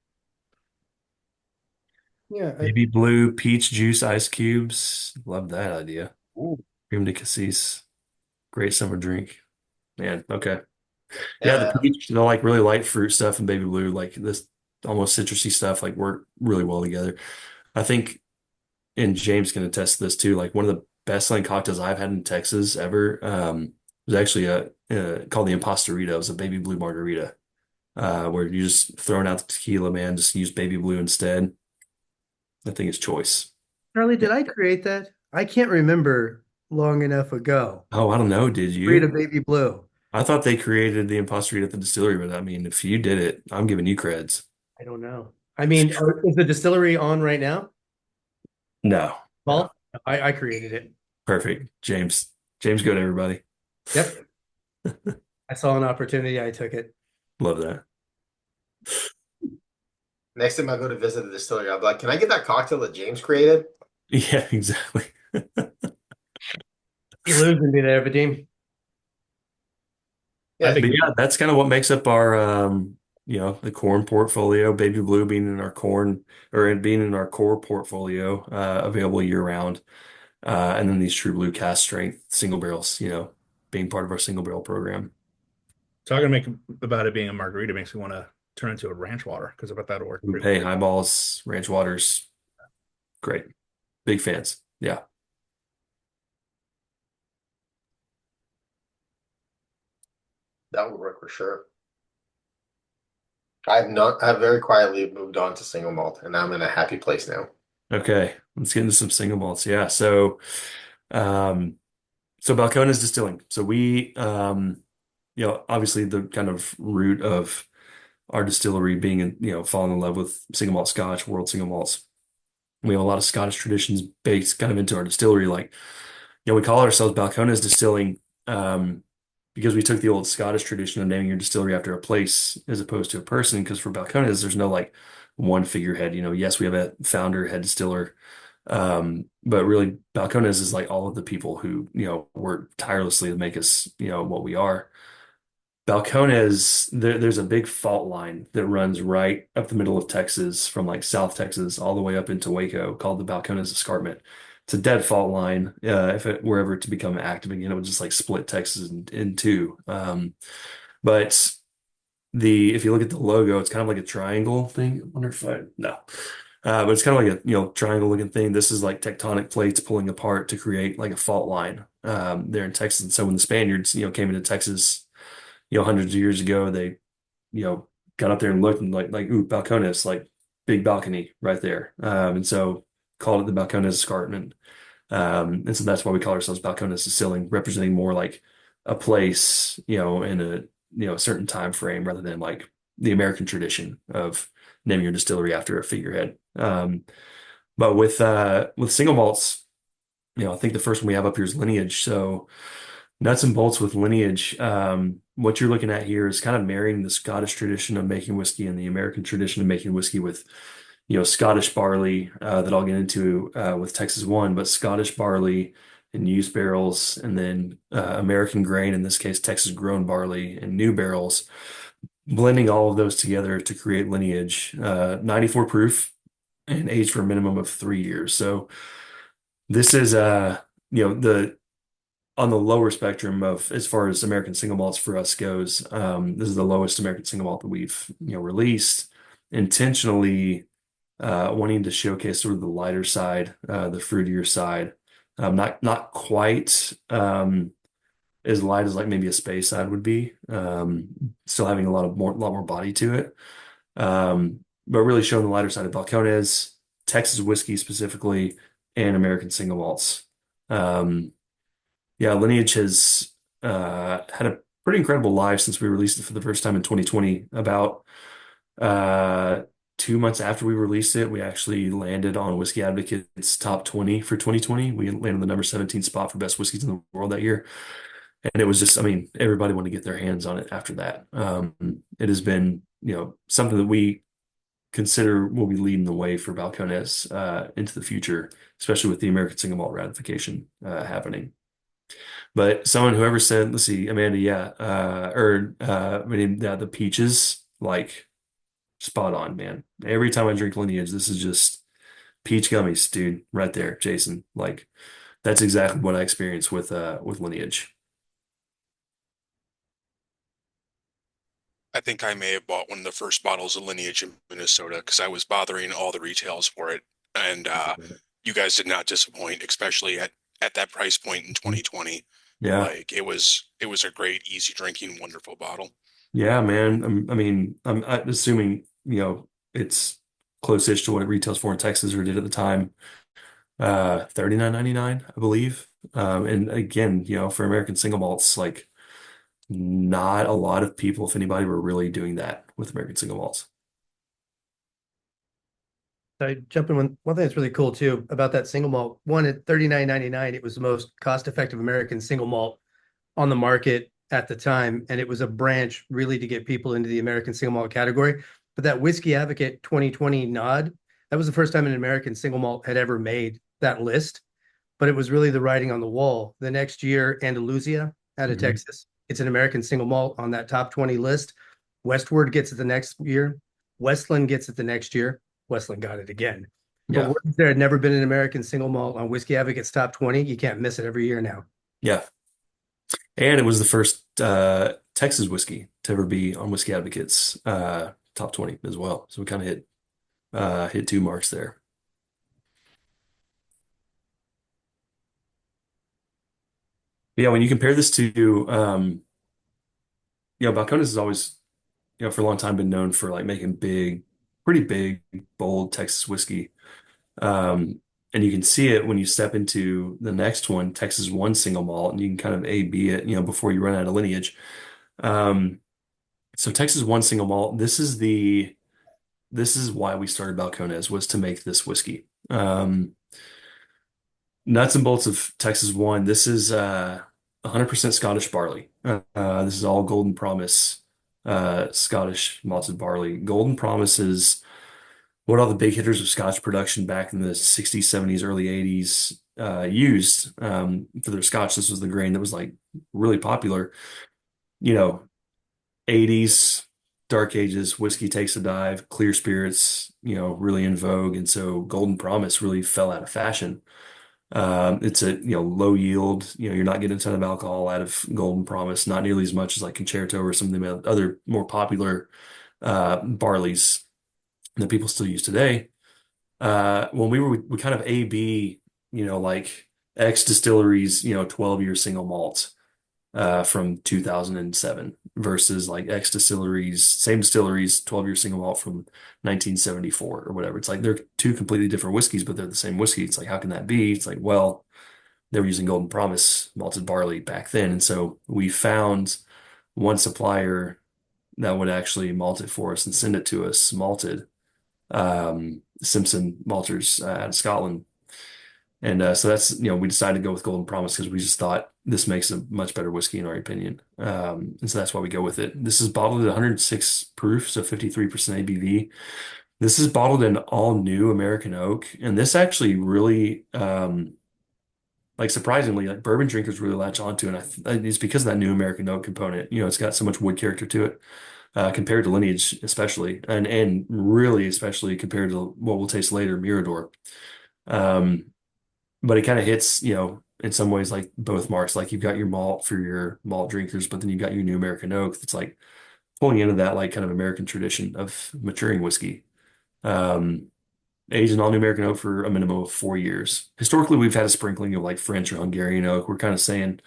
Yeah, Baby blue peach juice ice cubes. Love that idea. Ooh, Cream de cassis. Great summer drink. Man, okay. Yeah, the yeah. peach, like really light fruit stuff and baby blue, like this almost citrusy stuff, like work really well together. I think, and James can attest to this too, like one of the best selling cocktails I've had in Texas ever, was actually called the Impostorita. It was a baby blue margarita, where you just throwing out the tequila, man, just use baby blue instead. I think it's choice. Charlie, did I create that? I can't remember long enough ago. Oh, I don't know. Did Breed you? of baby blue. I thought they created the Impostorita at the distillery, but I mean, if you did it, I'm giving you creds. I don't know. I mean, is the distillery on right now? No, no. Paul? I created it. Perfect. James, James Good, everybody. Yep. I saw an opportunity, I took it. Love that. Next time I go to visit the distillery, I'll be like, can I get that cocktail that James created? Yeah, exactly. You lose and be there, Vadim. I Yeah, But think yeah, that's kind of what makes up our the corn portfolio, baby blue being in our corn or being in our core portfolio, available year round. And then these true blue cast strength single barrels, being part of our single barrel program. about it being a margarita makes me want to turn into a ranch water because I bet that'll work pretty Hey, well. highballs, ranch waters, great. Big fans. Yeah. that would work for sure. I've very quietly moved on to single malt, and I'm in a happy place now. Okay. Let's get into some single malts. Yeah. Um, so Balcones Distilling. So obviously the kind of root of our distillery being falling in love with single malt Scotch, world single malts. We have a lot of Scottish traditions based kind of into our distillery. Like, we call ourselves Balcones Distilling, because we took the old Scottish tradition of naming your distillery after a place as opposed to a person. Because for Balcones, there's no like one figurehead. Yes, we have a founder, head distiller, but really Balcones is like all of the people who, work tirelessly to make us, what we are. Balcones, there's a big fault line that runs right up the middle of Texas from like South Texas all the way up into Waco called the Balcones Escarpment. It's a dead fault line. If it were ever to become active again, it would just like split Texas in two. But if you look at the logo, it's kind of like a triangle thing. I wonder if no. But it's kind of like a, triangle looking thing. This is like tectonic plates pulling apart to create like a fault line, there in Texas. And so when the Spaniards, came into Texas, hundreds of years ago, they, you know, got up there and looked and like, ooh, Balcones, like big balcony right there. And so called it the Balcones Escarpment. And so that's why we call ourselves Balcones Distilling, representing more like a place, in a, a certain time frame rather than like the American tradition of naming your distillery after a figurehead. But with single malts, I think the first one we have up here is Lineage. So nuts and bolts with Lineage. What you're looking at here is kind of marrying the Scottish tradition of making whiskey and the American tradition of making whiskey with, Scottish barley, that I'll get into with Texas One, but Scottish barley and used barrels, and then American grain, in this case, Texas grown barley and new barrels, blending all of those together to create Lineage, 94 proof and aged for a minimum of 3 years. So this is the on the lower spectrum of as far as American single malts for us goes. This is the lowest American single malt that we've released, intentionally wanting to showcase sort of the lighter side, the fruitier side. Not quite as light as like maybe a space side would be. Still having lot more body to it. But really showing the lighter side of Balcones, Texas whiskey specifically, and American single malts. Yeah, Lineage has had a pretty incredible life since we released it for the first time in 2020. About 2 months after we released it, we actually landed on Whiskey Advocate's top 20 for 2020. We landed the number 17 spot for best whiskeys in the world that year. And it was just, I mean, everybody wanted to get their hands on it after that. It has been, something that we consider will be leading the way for Balcones into the future, especially with the American Single Malt ratification happening. But whoever said, let's see, Amanda, yeah, I mean, yeah, the peaches, like spot on, man. Every time I drink Lineage, this is just peach gummies, dude, right there, Jason. Like that's exactly what I experienced with Lineage. I think I may have bought one of the first bottles of Lineage in Minnesota because I was bothering all the retails for it. And you guys did not disappoint, especially at that price point in 2020. Yeah, Like it was a great, easy drinking, wonderful bottle. yeah, man. I mean, I'm assuming it's close-ish to what it retails for in Texas or did at the time. 39.99, I believe. And again, for American single malts, like not a lot of people, if anybody, were really doing that with American single malts. I jump in one thing that's really cool too about that single malt. One at 39.99, it was the most cost-effective American single malt on the market at the time, and it was a branch really to get people into the American single malt category. But that Whiskey Advocate 2020 nod, that was the first time an American single malt had ever made that list. But it was really the writing on the wall. The next year, Andalusia out of Mhm. Texas, it's an American single malt on that top 20 list. Westward gets it the next year. Westland gets it the next year. Westland got it again. But Yeah. there had never been an American single malt on Whiskey Advocate's top 20. You can't miss it every year now. Yeah. And it was the first Texas whiskey to ever be on Whiskey Advocate's top 20 as well. So we kind of hit two marks there. But yeah, when you compare this to Balcones has always, for a long time been known for like making pretty big, bold Texas whiskey. And you can see it when you step into the next one, Texas One Single Malt, and you can kind of A/B it, before you run out of lineage. Um, so Texas One Single Malt, this is why we started Balcones was to make this whiskey. Nuts and bolts of Texas One. This is 100% Scottish barley. This is all Golden Promise Scottish malted barley. Golden Promise is what all the big hitters of Scotch production back in the 60s, 70s, early 80s used for their Scotch. This was the grain that was like really popular. You know, 80s, dark ages, whiskey takes a dive, clear spirits, really in vogue. And so Golden Promise really fell out of fashion. It's a low yield. You're not getting a ton of alcohol out of Golden Promise, not nearly as much as like Concerto or some of the other more popular barleys that people still use today. When we kind of A/B, like X Distilleries, 12-year single malt from 2007 versus like X Distilleries, same distilleries, 12-year single malt from 1974 or whatever. It's like they're two completely different whiskeys, but they're the same whiskey. It's like, how can that be? It's like, well, they were using Golden Promise malted barley back then. And so we found one supplier that would actually malt it for us and send it to us malted, Simpson Malters out of Scotland. And so that's, we decided to go with Golden Promise because we just thought this makes a much better whiskey in our opinion. And so that's why we go with it. This is bottled at 106 proof, so 53% ABV. This is bottled in all new American oak. And this actually really, like surprisingly, like bourbon drinkers really latch onto. And it's because of that new American oak component. It's got so much wood character to it. Compared to lineage, especially, and really especially compared to what we'll taste later, Mirador. Um, but it kind of hits, in some ways like both marks. Like you've got your malt for your malt drinkers, but then you've got your new American oak that's like pulling into that like kind of American tradition of maturing whiskey. Um, Aged in all new American oak for a minimum of 4 years. Historically, we've had a sprinkling of like French or Hungarian oak. We're kind of saying,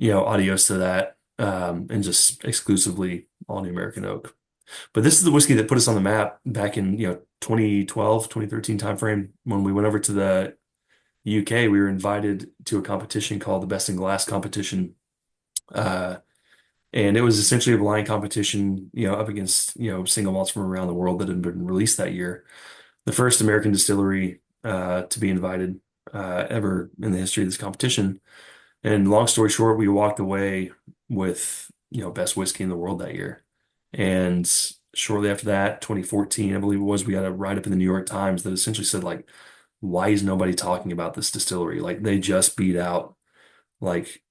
adios to that, and just exclusively all new American oak. But this is the whiskey that put us on the map back in, 2012, 2013 timeframe. When we went over to the UK, we were invited to a competition called the Best in Glass competition. Uh, and it was essentially a blind competition, up against, single malts from around the world that had been released that year. The first American distillery to be invited ever in the history of this competition. And long story short, we walked away with, best whiskey in the world that year. And shortly after that, 2014, I believe it was, we got a write-up in the New York Times that essentially said, like, why is nobody talking about this distillery? Like, they just beat out, like,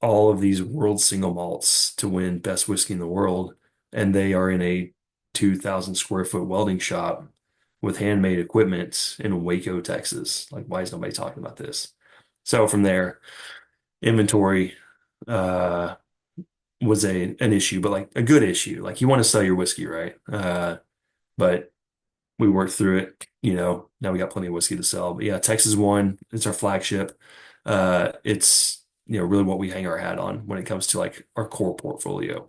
all of these world single malts to win best whiskey in the world. And they are in a 2,000 square foot welding shop with handmade equipment in Waco, Texas. Like, why is nobody talking about this? So from there, inventory uh was an issue, but like a good issue. Like you want to sell your whiskey, right? But we worked through it, now we got plenty of whiskey to sell. But yeah, Texas One, it's our flagship. It's really what we hang our hat on when it comes to like our core portfolio.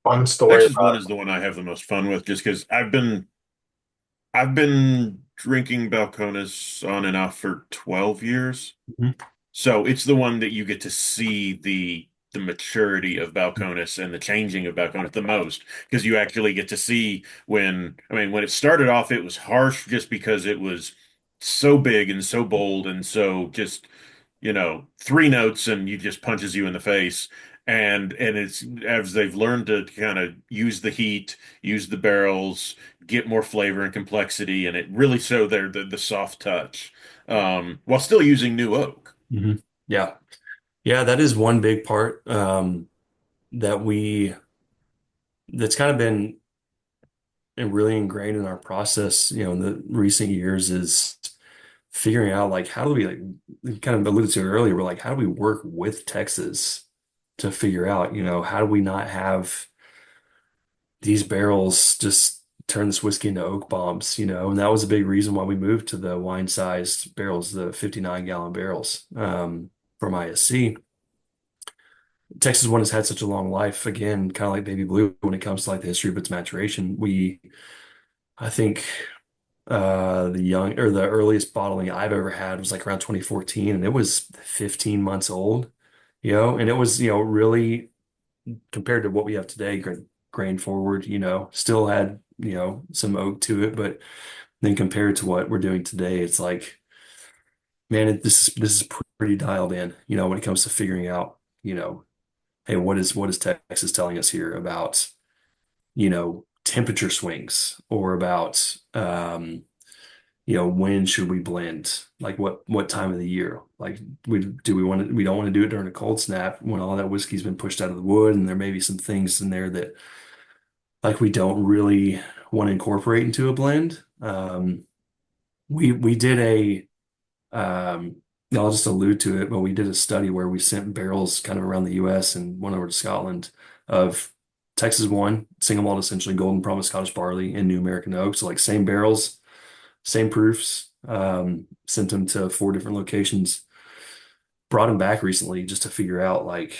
Fun story Texas One about is the one I have the most fun with, just because I've been drinking Balcones on and off for 12 years. Mhm. So it's the one that you get to see the the maturity of Balcones and the changing of Balcones the most because you actually get to see when it started off, it was harsh just because it was so big and so bold and so just, three notes and you just punches you in the face. And it's as they've learned to kind of use the heat, use the barrels, get more flavor and complexity, and it really showed the soft touch, while still using new oak. hmm Yeah. Yeah, that is one big part that that's kind of been really ingrained in our process, in the recent years is figuring out like how do we like we kind of alluded to it earlier, we're like, how do we work with Texas to figure out, how do we not have these barrels just turn this whiskey into oak bombs, and that was a big reason why we moved to the wine-sized barrels, the 59-gallon barrels from ISC. Texas one has had such a long life, again, kind of like Baby Blue when it comes to like the history of its maturation. I think the earliest bottling I've ever had was like around 2014, and it was 15 months old, and it was, really compared to what we have today, grain forward, still had, some oak to it, but then compared to what we're doing today, it's like, man, this is pretty dialed in, when it comes to figuring out, hey, what is Texas telling us here about, temperature swings or about when should we blend? Like what time of the year? Like we don't want to do it during a cold snap when all that whiskey's been pushed out of the wood and there may be some things in there that like we don't really want to incorporate into a blend. We did um I'll just allude to it, but we did a study where we sent barrels kind of around the US and one over to Scotland of Texas one, single malt essentially Golden Promise Scottish barley and New American oak. So like same barrels, same proofs, sent them to four different locations, brought them back recently just to figure out like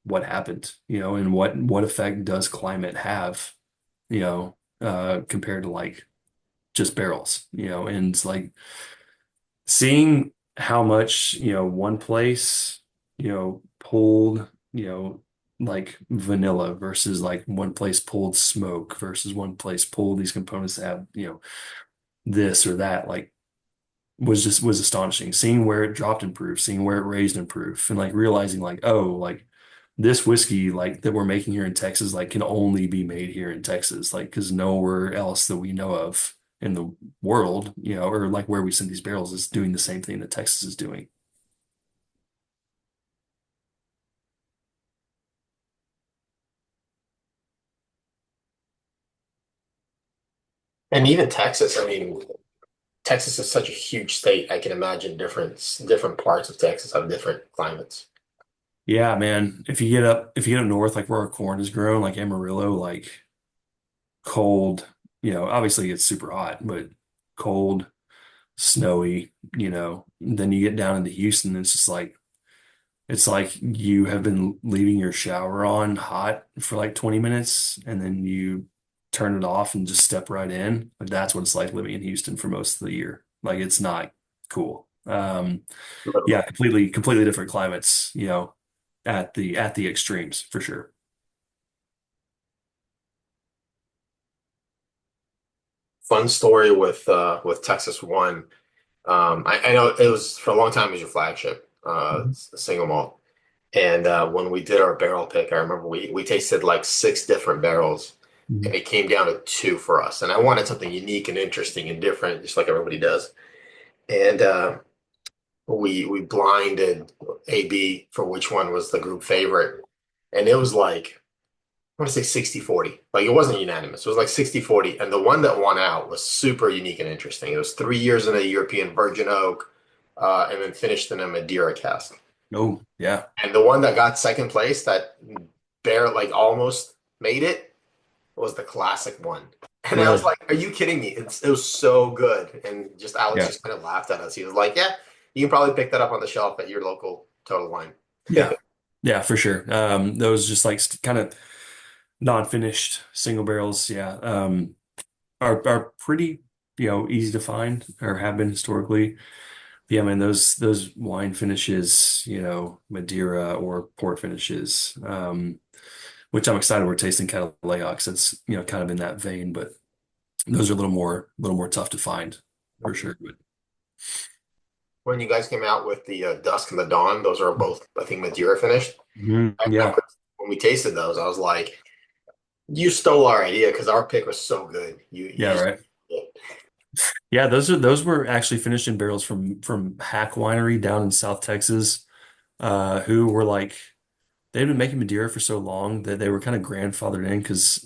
what happened, and what effect does climate have, compared to like just barrels, and it's like seeing how much, one place, pulled, like vanilla versus like one place pulled smoke versus one place pulled these components that have, this or that, like was astonishing. Seeing where it dropped in proof, seeing where it raised in proof, and like realizing like, oh, like this whiskey like that we're making here in Texas like can only be made here in Texas, like because nowhere else that we know of in the world, or like where we send these barrels is doing the same thing that Texas is doing. And even Texas, I mean, Texas is such a huge state. I can imagine different parts of Texas have different climates. Yeah, man. If you get up north, like where our corn is grown, like Amarillo, like cold, obviously it's super hot, but cold, snowy, then you get down into Houston, it's like you have been leaving your shower on hot for like 20 minutes and then you turn it off and just step right in. Like that's what it's like living in Houston for most of the year. Like it's not cool. Yeah, completely different climates, at the extremes for sure. Fun story with Texas One. I know it was for a long time it was your flagship, Mhm. single malt. And when we did our barrel pick, I remember we tasted like six different barrels, and Mhm. it came down to two for us. And I wanted something unique and interesting and different, just like everybody does. And we blinded AB for which one was the group favorite, and it was like I want to say 60-40. Like it wasn't unanimous. It was like 60-40. And the one that won out was super unique and interesting. It was 3 years in a European virgin oak, and then finished in a Madeira cask. Oh, yeah. And the one that got second place that like almost made it was the classic one. And I was Really? like, are you kidding me? It was so good. And just Alex Yeah. just kind of laughed at us. He was like, yeah, you can probably pick that up on the shelf at your local Total Wine. Yeah. Yeah, for sure. Those just like kind of non-finished single barrels, yeah, are pretty, easy to find or have been historically. Yeah, man, those wine finishes, Madeira or port finishes, which I'm excited we're tasting kind of Layaux. It's, kind of in that vein, but those are a little more tough to find for sure. But When you guys came out with the Dusk and the Dawn, those are both, I think, Madeira finished. I yeah, remember when we tasted those, I was like, "You stole our idea because our pick was so good." You yeah, just right. Yeah, those were actually finished in barrels from Hack Winery down in South Texas, who were like they've been making Madeira for so long that they were kind of grandfathered in because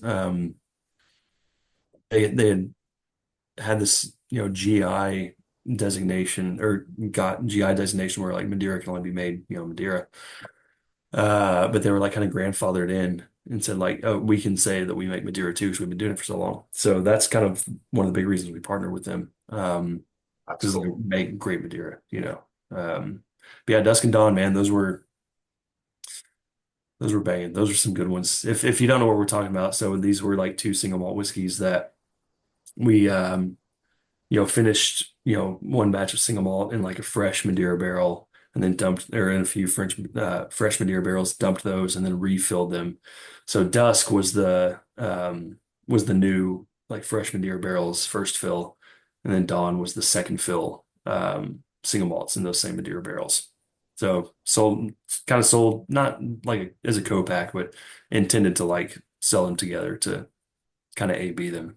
they had this, GI designation or got GI designation where like Madeira can only be made, Madeira. But they were like kind of grandfathered in and said like, oh, we can say that we make Madeira too because we've been doing it for so long. So that's kind of one of the big reasons we partner with them. that's Because they cool. make great Madeira. But yeah, Dusk and Dawn, man, those were banging. Those are some good ones. If you don't know what we're talking about, so these were like two single malt whiskeys that we finished, one batch of single malt in like a fresh Madeira barrel and then dumped or in a few fresh Madeira barrels, dumped those and then refilled them. So Dusk was the new like fresh Madeira barrels first fill, and then Dawn was the second fill, single malts in those same Madeira barrels. So sold not like as a co-pack, but intended to like sell them together to kind of A/B them.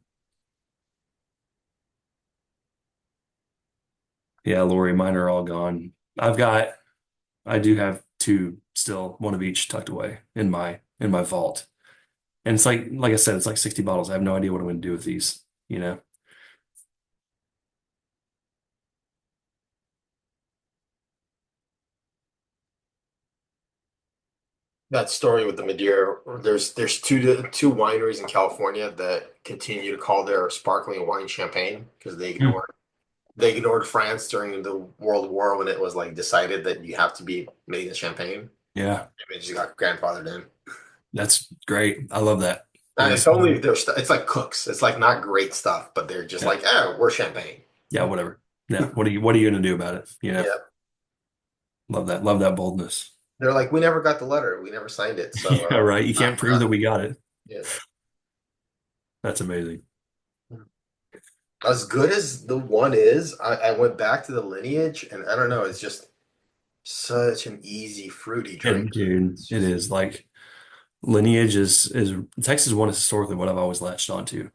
Yeah, Lori, mine are all gone. I do have two still, one of each tucked away in my vault. And it's like I said, it's like 60 bottles. I have no idea what I'm going to do with these. That story with the Madeira, there's two wineries in California that continue to call their sparkling wine champagne because Hmm. they ignored France during the World War when it was like decided that you have to be made in champagne. Yeah, It just got grandfathered in. that's great. I love that. That It's is, only it's like cooks. It's like not great stuff, but they're just yeah, like, oh, we're champagne. yeah, whatever. Yeah, what are you going to do about it? Yeah. Love that. Love that boldness. They're like, we never got the letter. We never signed it. So Yeah, right. You not can't for prove us. that we got it. Yeah. That's amazing. As good as the one is, I went back to the lineage and I don't know, it's just such an easy fruity drink. And dude, It's it just is like lineage is Texas one is historically what I've always latched onto.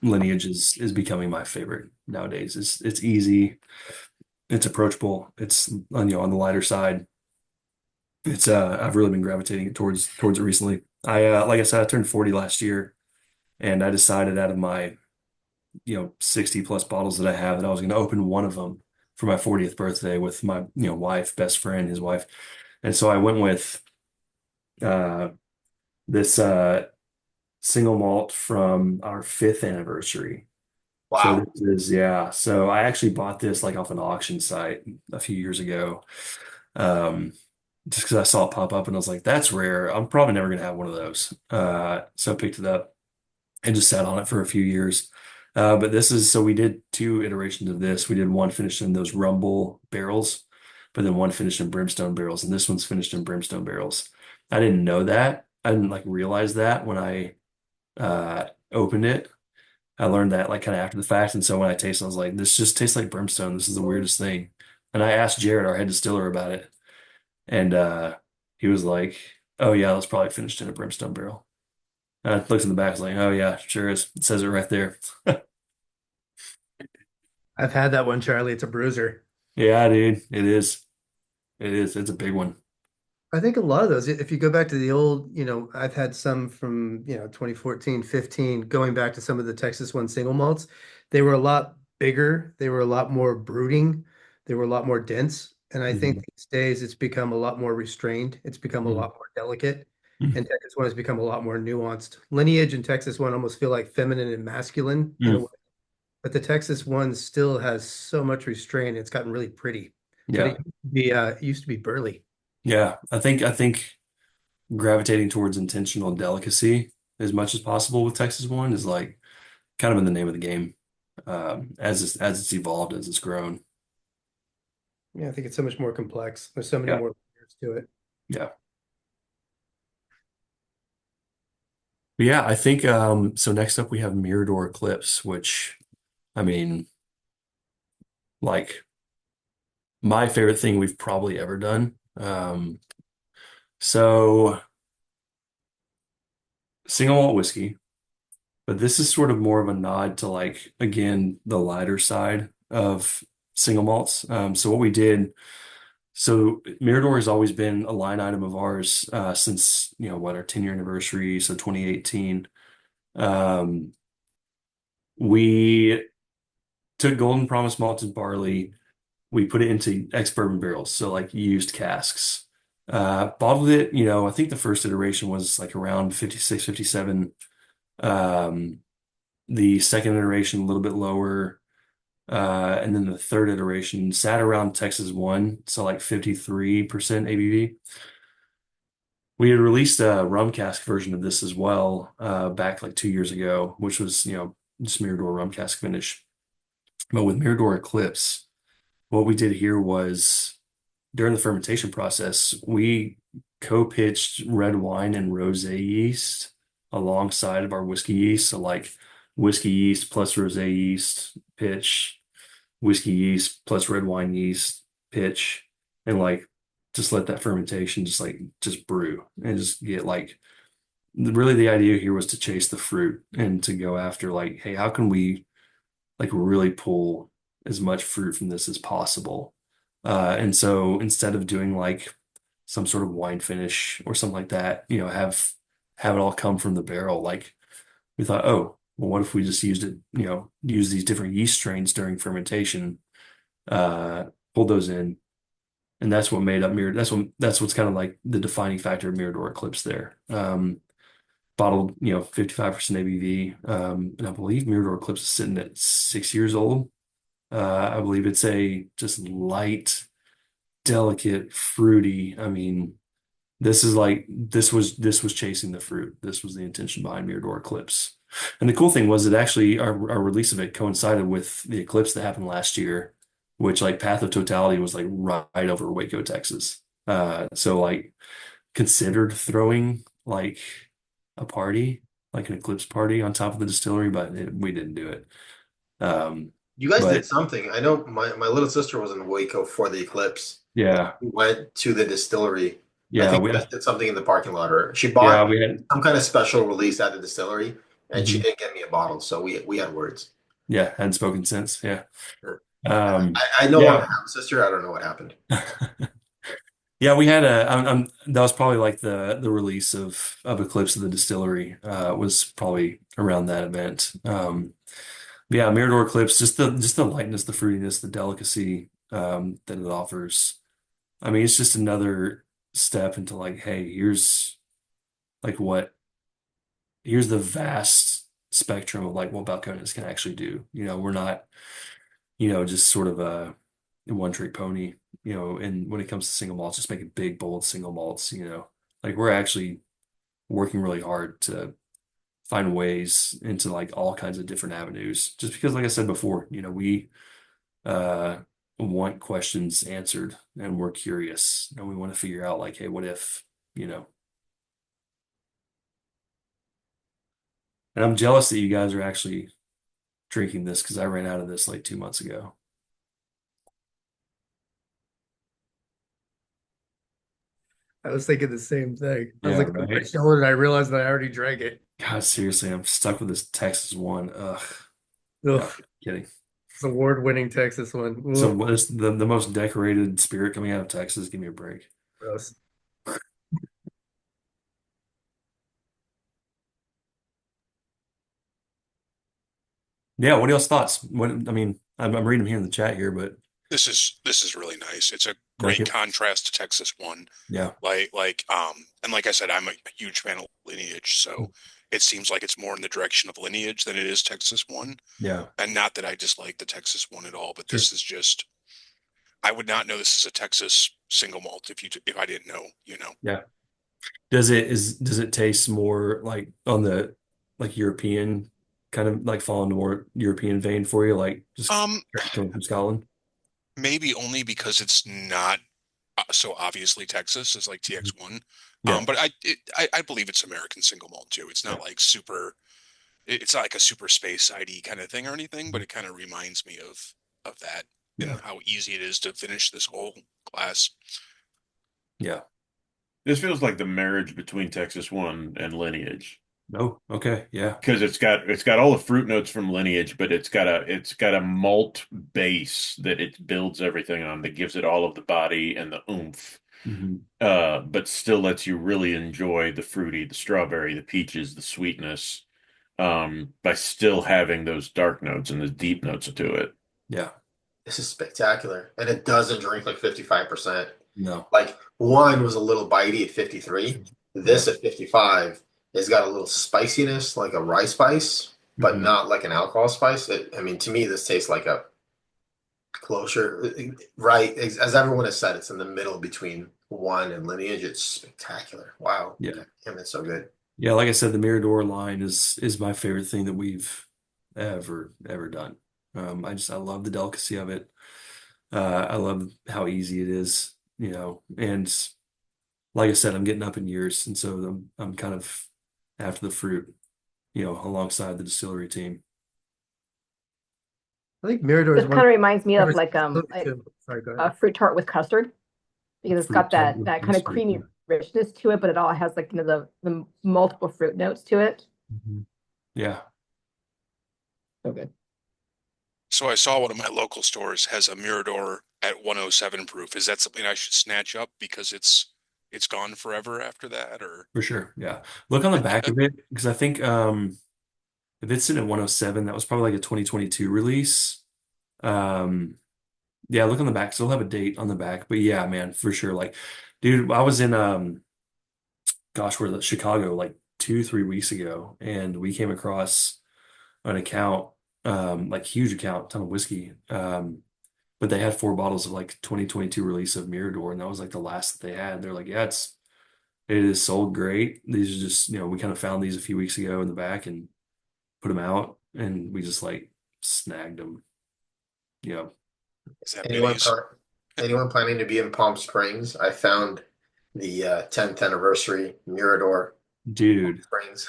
Lineage is becoming my favorite nowadays. It's easy, it's approachable, it's on the lighter side. It's I've really been gravitating towards it recently. Like I said, I turned 40 last year, and I decided out of my 60 plus bottles that I have that I was going to open one of them for my 40th birthday with my wife, best friend, his wife. And so I went with uh this single malt from our fifth anniversary. So wow. this is, yeah. So I actually bought this like off an auction site a few years ago. Um, just because I saw it pop up and I was like, that's rare. I'm probably never gonna have one of those. So I picked it up and just sat on it for a few years. But this is so we did two iterations of this. We did one finished in those rumble barrels, but then one finished in brimstone barrels, and this one's finished in brimstone barrels. I didn't know that. I didn't like realize that when I opened it. I learned that like kind of after the fact, and so when I tasted, I was like, "This just tastes like brimstone. This is the weirdest thing." And I asked Jared, our head distiller, about it, and he was like, "Oh yeah, that's probably finished in a brimstone barrel." And I looked in the back, I was like, "Oh yeah, sure is. It says it right there." I've had that one, Charlie. It's a bruiser. Yeah, dude, it is. It is. It's a big one. I think a lot of those, if you go back to the old, I've had some from, 2014, 15, going back to some of the Texas One single malts. They were a lot bigger. They were a lot more brooding. They were a lot more dense. And I think Mhm. these days it's become a lot more restrained. It's become a Mhm. lot more delicate. Mhm. And Texas One has become a lot more nuanced. Lineage and Texas One almost feel like feminine and masculine in a Mhm. way. But the Texas One still has so much restraint. It's gotten really pretty. But Yeah. it used to be burly. Yeah. I think gravitating towards intentional delicacy as much as possible with Texas One is like kind of in the name of the game, as it's evolved, as it's grown. Yeah, I think it's so much more complex. There's so many Yeah. more layers to it. Yeah. But yeah, I think so next up we have Mirador Eclipse, which I mean, like my favorite thing we've probably ever done. So single malt whiskey, but this is sort of more of a nod to like again the lighter side of single malts. So what we did, so Mirador has always been a line item of ours since what our 10-year anniversary, so 2018. Um, we took Golden Promise malted barley, we put it into ex-bourbon barrels, so like used casks. Bottled it, I think the first iteration was like around 56, 57. Um, the second iteration a little bit lower. And then the third iteration sat around Texas 1, so like 53% ABV. We had released a rum cask version of this as well, back like 2 years ago, which was, just Mirador rum cask finish. But with Mirador Eclipse, what we did here was during the fermentation process, we co-pitched red wine and rosé yeast alongside of our whiskey yeast. So like whiskey yeast plus rosé yeast pitch, whiskey yeast plus red wine yeast pitch, and like just let that fermentation just brew and just get like really the idea here was to chase the fruit and to go after like, hey, how can we like really pull as much fruit from this as possible? And so instead of doing like some sort of wine finish or something like that, have it all come from the barrel. Like we thought, oh, well, what if we just used it, use these different yeast strains during fermentation, uh, pulled those in, and that's what made up Mirador. That's what's kind of like the defining factor of Mirador Eclipse there. Bottled, 55% ABV. And I believe Mirador Eclipse is sitting at 6 years old. I believe it's a just light, delicate, fruity. I mean, this was chasing the fruit. This was the intention behind Mirador Eclipse. And the cool thing was that actually our release of it coincided with the eclipse that happened last year, which like Path of Totality was like right over Waco, Texas. So like considered throwing like a party, like an eclipse party on top of the distillery, but we didn't do it. Um, You guys did but something. I know my little sister was in Waco for the eclipse. yeah, We went to the distillery. I yeah, think we you guys did something in the parking lot, or she yeah bought we had some kind of special release at the distillery, and she mhm. didn't get me a bottle, so we had words. Yeah, hadn't spoken since. Yeah. Sure. Um, I no longer yeah. have a sister. I don't know what happened. Yeah, we had that was probably like the release of Eclipse of the Distillery was probably around that event. But yeah, Mirador Eclipse, just the lightness, the fruitiness, the delicacy that it offers. I mean, it's just another step into like, hey, like here's the vast spectrum of like what Balcones can actually do. We're not, just sort of a one trick pony, and when it comes to single malts, just making big, bold single malts, like we're actually working really hard to find ways into like all kinds of different avenues. Just because, like I said before, we uh want questions answered and we're curious and we want to figure out like, hey, what if, you know? And I'm jealous that you guys are actually drinking this because I ran out of this like 2 months ago. I was thinking the same thing. I was Yeah, looking at my right. shoulder and I realized that I already drank it. God, seriously, I'm stuck with this Texas one. Ugh. No, Ugh, kidding. it's award-winning Texas one. So Ugh, what is the most decorated spirit coming out of Texas? Give me a break. gross. Yeah, what are y'all's thoughts? I mean, I'm reading them here in the chat here, but This is really nice. It's a thank great you. contrast to Texas one. Yeah. And like I said, I'm a huge fan of lineage, so it seems like it's more in the direction of lineage than it is Texas one. Yeah. And not that I dislike the Texas one at all, but Sure. this is just I would not know this is a Texas single malt if I didn't know. Yeah. Does it taste more like on the like European kind of like fall into more European vein for you, like just Um, coming from Scotland? maybe only because it's not so obviously Texas is like TX1. Yeah. But I believe it's American single malt too. It's Yeah. not like super. It's not like a super space ID kind of thing or anything, but it kind of reminds me of that Yeah. and how easy it is to finish this whole class. Yeah. This feels like the marriage between Texas One and Lineage Oh, okay. Yeah. because it's got all the fruit notes from Lineage, but it's got a malt base that it builds everything on that gives it all of the body and the oomph. Hmm. But still lets you really enjoy the fruity, the strawberry, the peaches, the sweetness, by still having those dark notes and the deep notes to it. Yeah. This is spectacular. And it doesn't drink like 55%. No. Like one was a little bitey at 53. Yeah. This at 55 has got a little spiciness, like a rye spice, but Hmm. not like an alcohol spice. I mean, to me, this tastes like a closure, right? As everyone has said, it's in the middle between one and lineage. It's spectacular. Wow. Yeah. Damn, it's so good. Yeah. Like I said, the Mirador line is my favorite thing that we've ever done. I love the delicacy of it. I love how easy it is, and like I said, I'm getting up in years, and so I'm kind of after the fruit, alongside the distillery team. I think Mirador is This one kind of of reminds me my of favorites. like Sorry, go a ahead. fruit tart with custard because it's Fruit got tart that with kind of custard. creamy richness to it, but it all has like the multiple fruit notes to it. Mhm. Yeah. So good. So I saw one of my local stores has a Mirador at 107 proof. Is that something I should snatch up because it's gone forever after that, or For sure. Yeah. Look on the back of it because I think if it's in at 107, that was probably like a 2022 release. Um, yeah, look on the back. Still have a date on the back. But yeah, man, for sure. Like, dude, I was in gosh, where the Chicago like 2, 3 weeks ago, and we came across an account, like huge account, ton of whiskey. But they had 4 bottles of like 2022 release of Mirador, and that was like the last that they had. They're like, yeah, it is sold great. These are just, we kind of found these a few weeks ago in the back and put them out, and we just like snagged them. Yeah, is that Anyone, minis? anyone planning to be in Palm Springs? I found the 10th anniversary Mirador dude, Springs.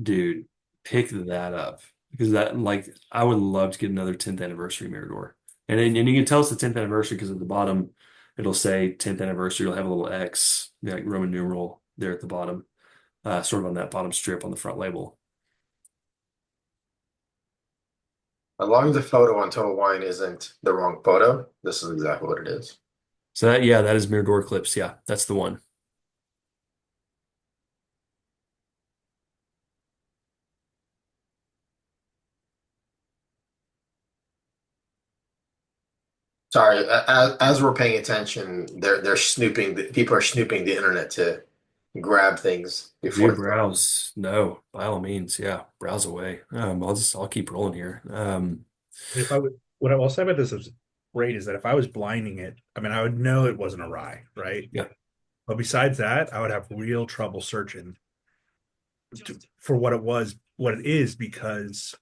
dude, pick that up because that like I would love to get another 10th anniversary Mirador, and you can tell it's the 10th anniversary because at the bottom it'll say 10th anniversary. It'll have a little X, like Roman numeral there at the bottom, sort of on that bottom strip on the front label. As long as the photo on Total Wine isn't the wrong photo, this is exactly what it is. So that yeah, that is Mirador Clips. Yeah, that's the one. Sorry, as we're paying attention, they're snooping. People are snooping the internet to grab things before. Dude, browse. No, by all means, yeah, browse away. I'll keep rolling here. If I would, what I will say about this is great is that if I was blinding it, I mean, I would know it wasn't a rye, right? Yeah, But besides that, I would have real trouble searching for what it was, what it is, because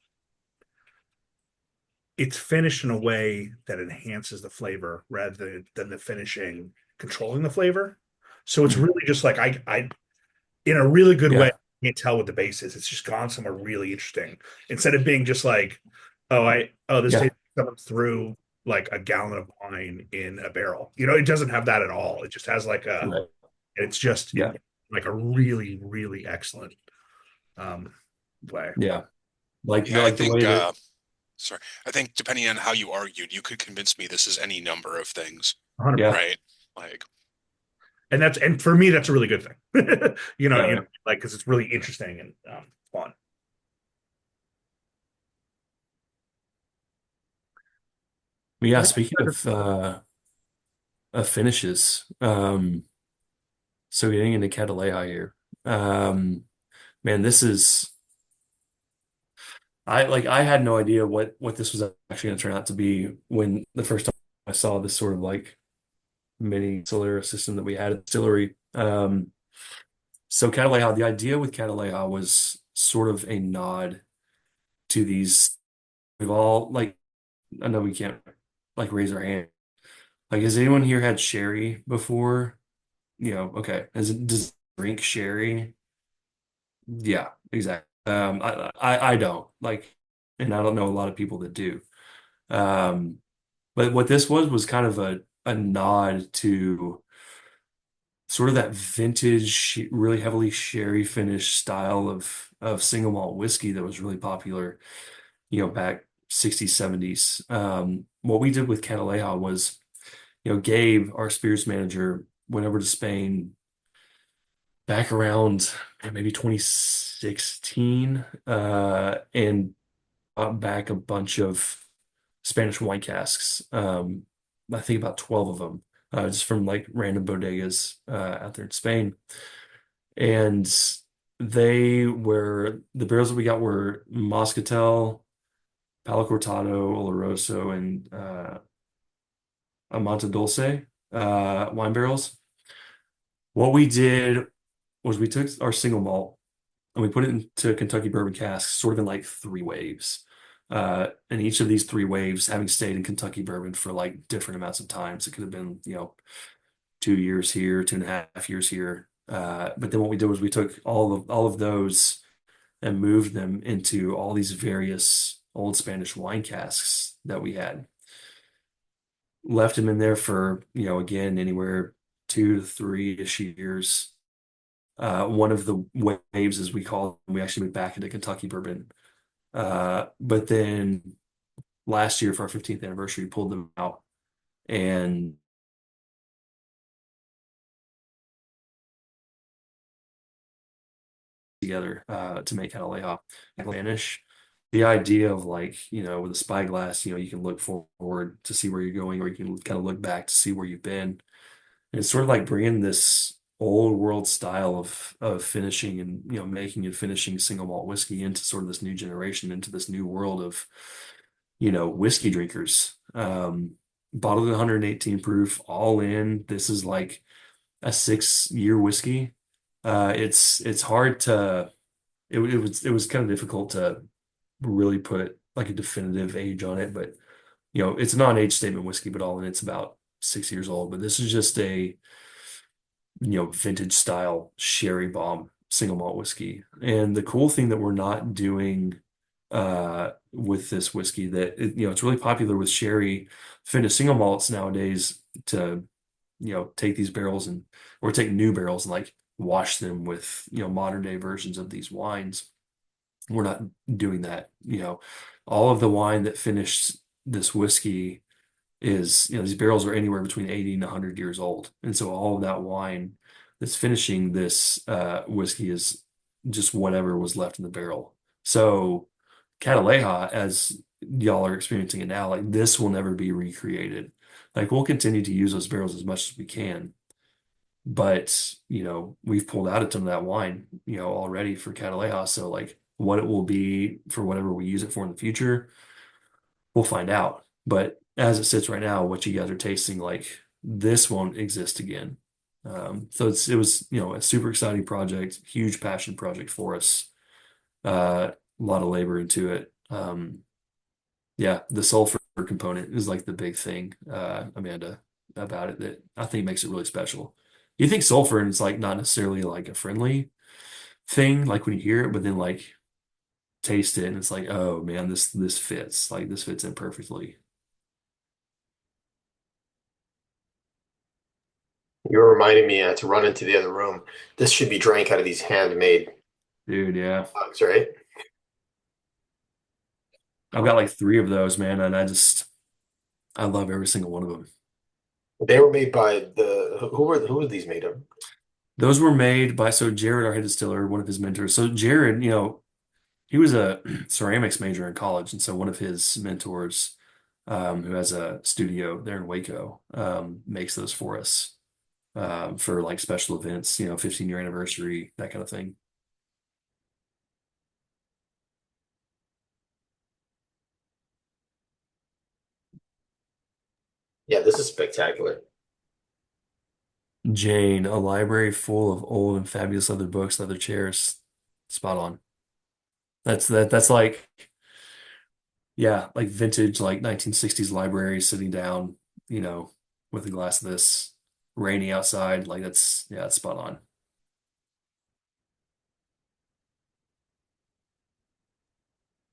it's finished in a way that enhances the flavor rather than the finishing controlling the flavor. So it's really just like I in a really good way, yeah, I can't tell what the base is. It's just gone somewhere really interesting. Instead of being just like, this yeah, tastes coming through like a gallon of wine in a barrel. It doesn't have that at all. It just has like right. it's just Yeah, like a really, really excellent um way. yeah. Like Yeah, I the think way that sorry. I think depending on how you argued, you could convince me this is any number of things, 100%. yeah, right? Like, And for me, that's a really good thing. yeah. Like because it's really interesting and fun. But I yeah, think speaking of finishes, so getting into Catalea here. Man, this is I had no idea what this was actually going to turn out to be when the first time I saw this sort of like mini Solera system that we had at the distillery. So Catalea, the idea with Catalea was sort of a nod to these. We've all like I know we can't like raise our hand. Like, has anyone here had sherry before? Okay. Does it drink sherry? Yeah, exactly. I don't like, and I don't know a lot of people that do. Um, but what this was kind of a nod to sort of that vintage, really heavily sherry finished style of single malt whiskey that was really popular, back 60s, 70s. What we did with Cataleja was, Gabe, our spirits manager, went over to Spain back around maybe 2016, and brought back a bunch of Spanish wine casks. I think about 12 of them, just from like random bodegas out there in Spain. And the barrels that we got were Moscatel, Palo Cortado, Oloroso, and Amante Dulce wine barrels. What we did was we took our single malt and we put it into Kentucky bourbon casks, sort of in like three waves. And each of these three waves having stayed in Kentucky bourbon for like different amounts of times. It could have been, 2 years here, 2.5 years here. But then what we did was we took all of those and moved them into all these various old Spanish wine casks that we had. Left them in there for, again, anywhere 2 to 3-ish years. One of the waves, as we call them, we actually went back into Kentucky bourbon. But then last year for our 15th anniversary, we pulled them out and together to make Cataleja Spanish. The idea of like, with a spyglass, you can look forward to see where you're going, or you can kind of look back to see where you've been. And it's sort of like bringing this old world style of finishing and making and finishing single malt whiskey into sort of this new generation, into this new world of whiskey drinkers. Bottled at 118 proof, all in. This is like a 6-year whiskey. It's hard to it was kind of difficult to really put like a definitive age on it, but it's a non-age statement whiskey, but all in it's about 6 years old. But this is just a vintage style sherry bomb single malt whiskey. And the cool thing that we're not doing with this whiskey that it's really popular with sherry finished single malts nowadays to take these barrels or take new barrels and like wash them with modern day versions of these wines. We're not doing that. All of the wine that finished this whiskey is, these barrels are anywhere between 80 and 100 years old. And so all of that wine that's finishing this whiskey is just whatever was left in the barrel. So Cataleja, as y'all are experiencing it now, like this will never be recreated. Like we'll continue to use those barrels as much as we can. But, we've pulled out a ton of that wine, already for Cataleja. So like what it will be for whatever we use it for in the future, we'll find out. But as it sits right now, what you guys are tasting, like this won't exist again. So it was, a super exciting project, huge passion project for us. A lot of labor into it. Yeah, the sulfur component is like the big thing, Amanda, about it that I think makes it really special. You think sulfur and it's like not necessarily like a friendly thing, like when you hear it, but then like taste it and it's like, oh man, this fits. Like this fits in perfectly. You're reminding me to run into the other room. This should be drank out of these handmade Dude, yeah. mugs, right? I've got like three of those, man, and I love every single one of them. They were made by who were these made of? Those were made by so Jared, our head distiller, one of his mentors. So Jared, he was a ceramics major in college, and so one of his mentors, who has a studio there in Waco, makes those for us for like special events, 15-year anniversary, that kind of thing. Yeah, this is spectacular. Jane, a library full of old and fabulous leather books, leather chairs. Spot on. That's like, yeah, like vintage, like 1960s library sitting down, you know, with a glass of this, rainy outside. Like that's, yeah, that's spot on.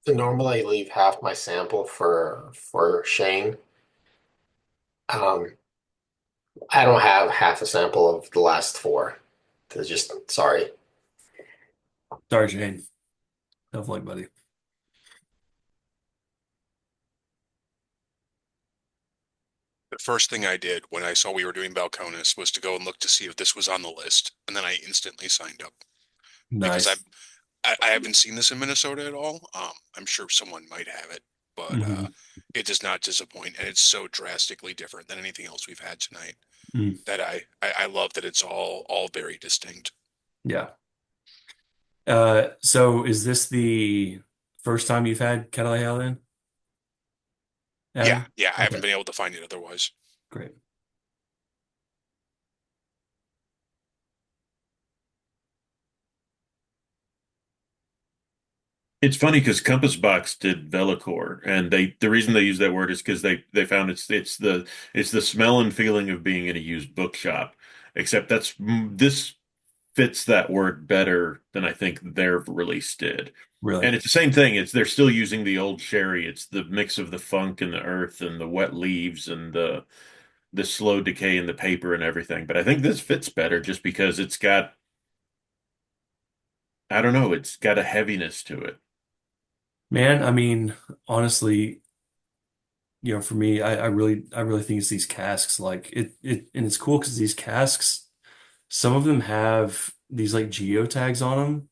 So normally I leave half my sample for Shane. Um, I don't have half a sample of the last four. So just sorry. Sorry, Jane. Tough luck, buddy. The first thing I did when I saw we were doing Balcones was to go and look to see if this was on the list, and then I instantly signed up because Nice. I haven't seen this in Minnesota at all. I'm sure someone might have it, but Hmm. it does not disappoint, and it's so drastically different than anything else we've had tonight Mm. that I love that it's all very distinct. Yeah. So is this the first time you've had Catalina then, Yeah, Adam? yeah, I haven't Okay, been able to find it otherwise. great. It's funny because Compass Box did Velocore, and the reason they use that word is because they found it's the smell and feeling of being in a used bookshop. Except this fits that word better than I think their release did. Really? And it's the same thing. It's they're still using the old sherry. It's the mix of the funk and the earth and the wet leaves and the slow decay in the paper and everything. But I think this fits better just because it's got I don't know, it's got a heaviness to it. Man, I mean, honestly, for me, I really think it's these casks. Like and it's cool because these casks, some of them have these like geotags on them.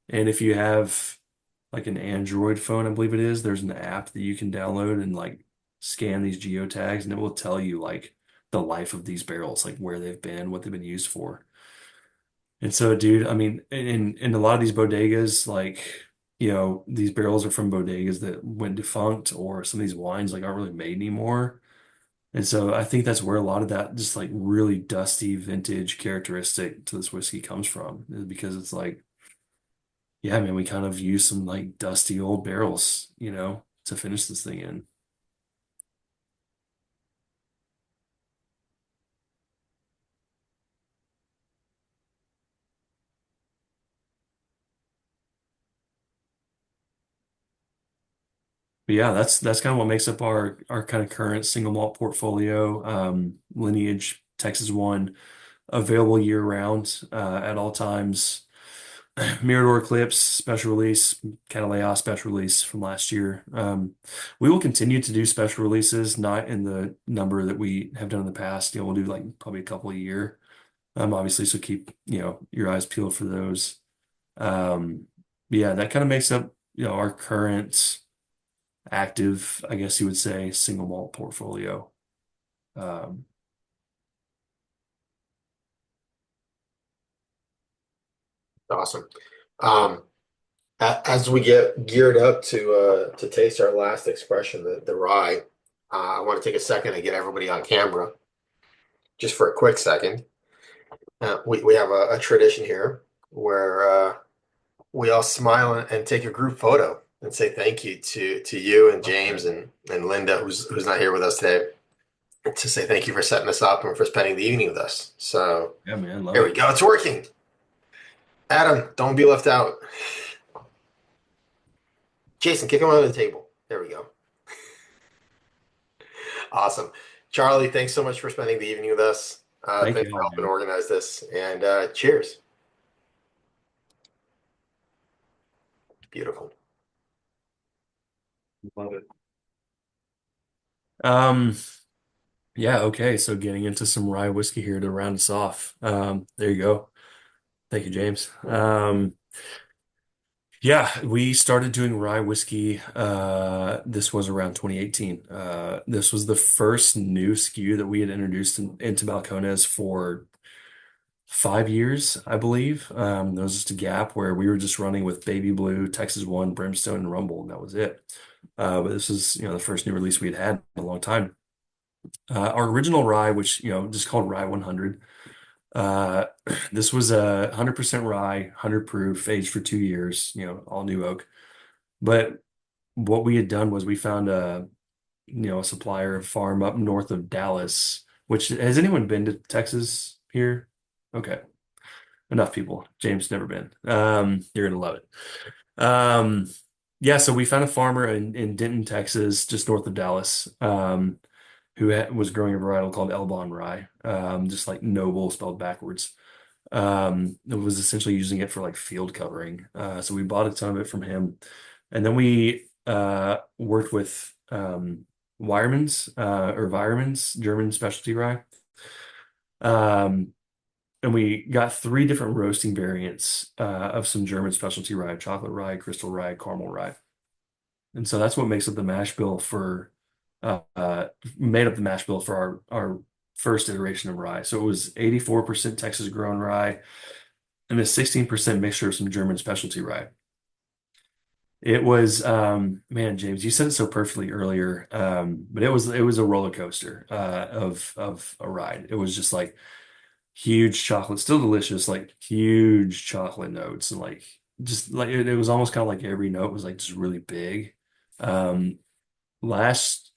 And if you have like an Android phone, I believe it is, there's an app that you can download and like scan these geotags and it will tell you like the life of these barrels, like where they've been, what they've been used for. And so, dude, I mean, in a lot of these bodegas, like, these barrels are from bodegas that went defunct, or some of these wines like aren't really made anymore. And so I think that's where a lot of that just like really dusty vintage characteristic to this whiskey comes from, is because it's like, yeah, man, we kind of use some like dusty old barrels, to finish this thing in. But yeah, that's kind of what makes up our kind of current single malt portfolio. Lineage Texas One, available year round, at all times. Mirador Eclipse special release, Catalina special release from last year. We will continue to do special releases, not in the number that we have done in the past. We'll do like probably a couple a year. Obviously, so keep, your eyes peeled for those. But yeah, that kind of makes up, our current active, I guess you would say, single malt portfolio. Um, Awesome. Um, as we get geared up to taste our last expression, the rye, I want to take a second to get everybody on camera, just for a quick second. We have a tradition here where we all smile and take a group photo and say thank you to you and James and Linda, who's not here with us today, to say thank you for setting us up and for spending the evening with us. So yeah, man, love here we it. go. It's working. Adam, don't be left out. Jason, kick him under the table. There we go. Awesome. Charlie, thanks so much for spending the evening with us. Thank Thanks you for all, helping man. organize this. And cheers. Beautiful. Love it. Um, yeah, okay. So getting into some rye whiskey here to round us off. There you go. Thank you, James. Yeah, we started doing rye whiskey. This was around 2018. This was the first new SKU that we had introduced into Balcones for 5 years, I believe. There was just a gap where we were just running with Baby Blue, Texas One, Brimstone, and Rumble, and that was it. But this is, the first new release we had in a long time. Our original rye, which, just called Rye 100. Uh, this was a 100% rye, 100 proof, aged for 2 years, all new oak. But what we had done was we found a supplier, a farm up north of Dallas, which has anyone been to Texas here? Okay. Enough people. James never been. You're gonna love it. Yeah, so we found a farmer in Denton, Texas, just north of Dallas, who was growing a varietal called Elbon rye, just like noble spelled backwards. It was essentially using it for like field covering. So we bought a ton of it from him, and then we worked with Weirmann's German specialty rye. Um, and we got three different roasting variants of some German specialty rye: chocolate rye, crystal rye, caramel rye. And so that's what makes up the mash bill for made up the mash bill for our first iteration of rye. So it was 84% Texas grown rye and a 16% mixture of some German specialty rye. It was man, James, you said it so perfectly earlier. But it was a roller coaster of a ride. It was just like huge chocolate, still delicious, like huge chocolate notes, and like just like it was almost kind of like every note was like just really big. Um, last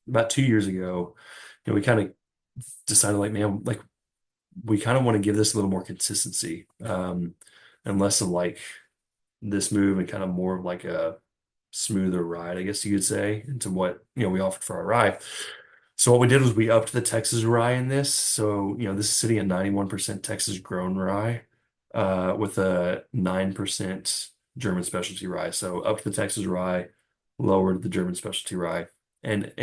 about 2 years ago, we kind of decided like, man, like we kind of want to give this a little more consistency, and less of like this move and kind of more of like a smoother ride, I guess you could say, into what we offered for our rye. So what we did was we upped the Texas rye in this. So, this is sitting at 91% Texas grown rye, with a 9% German specialty rye. So upped the Texas rye, lowered the German specialty rye, and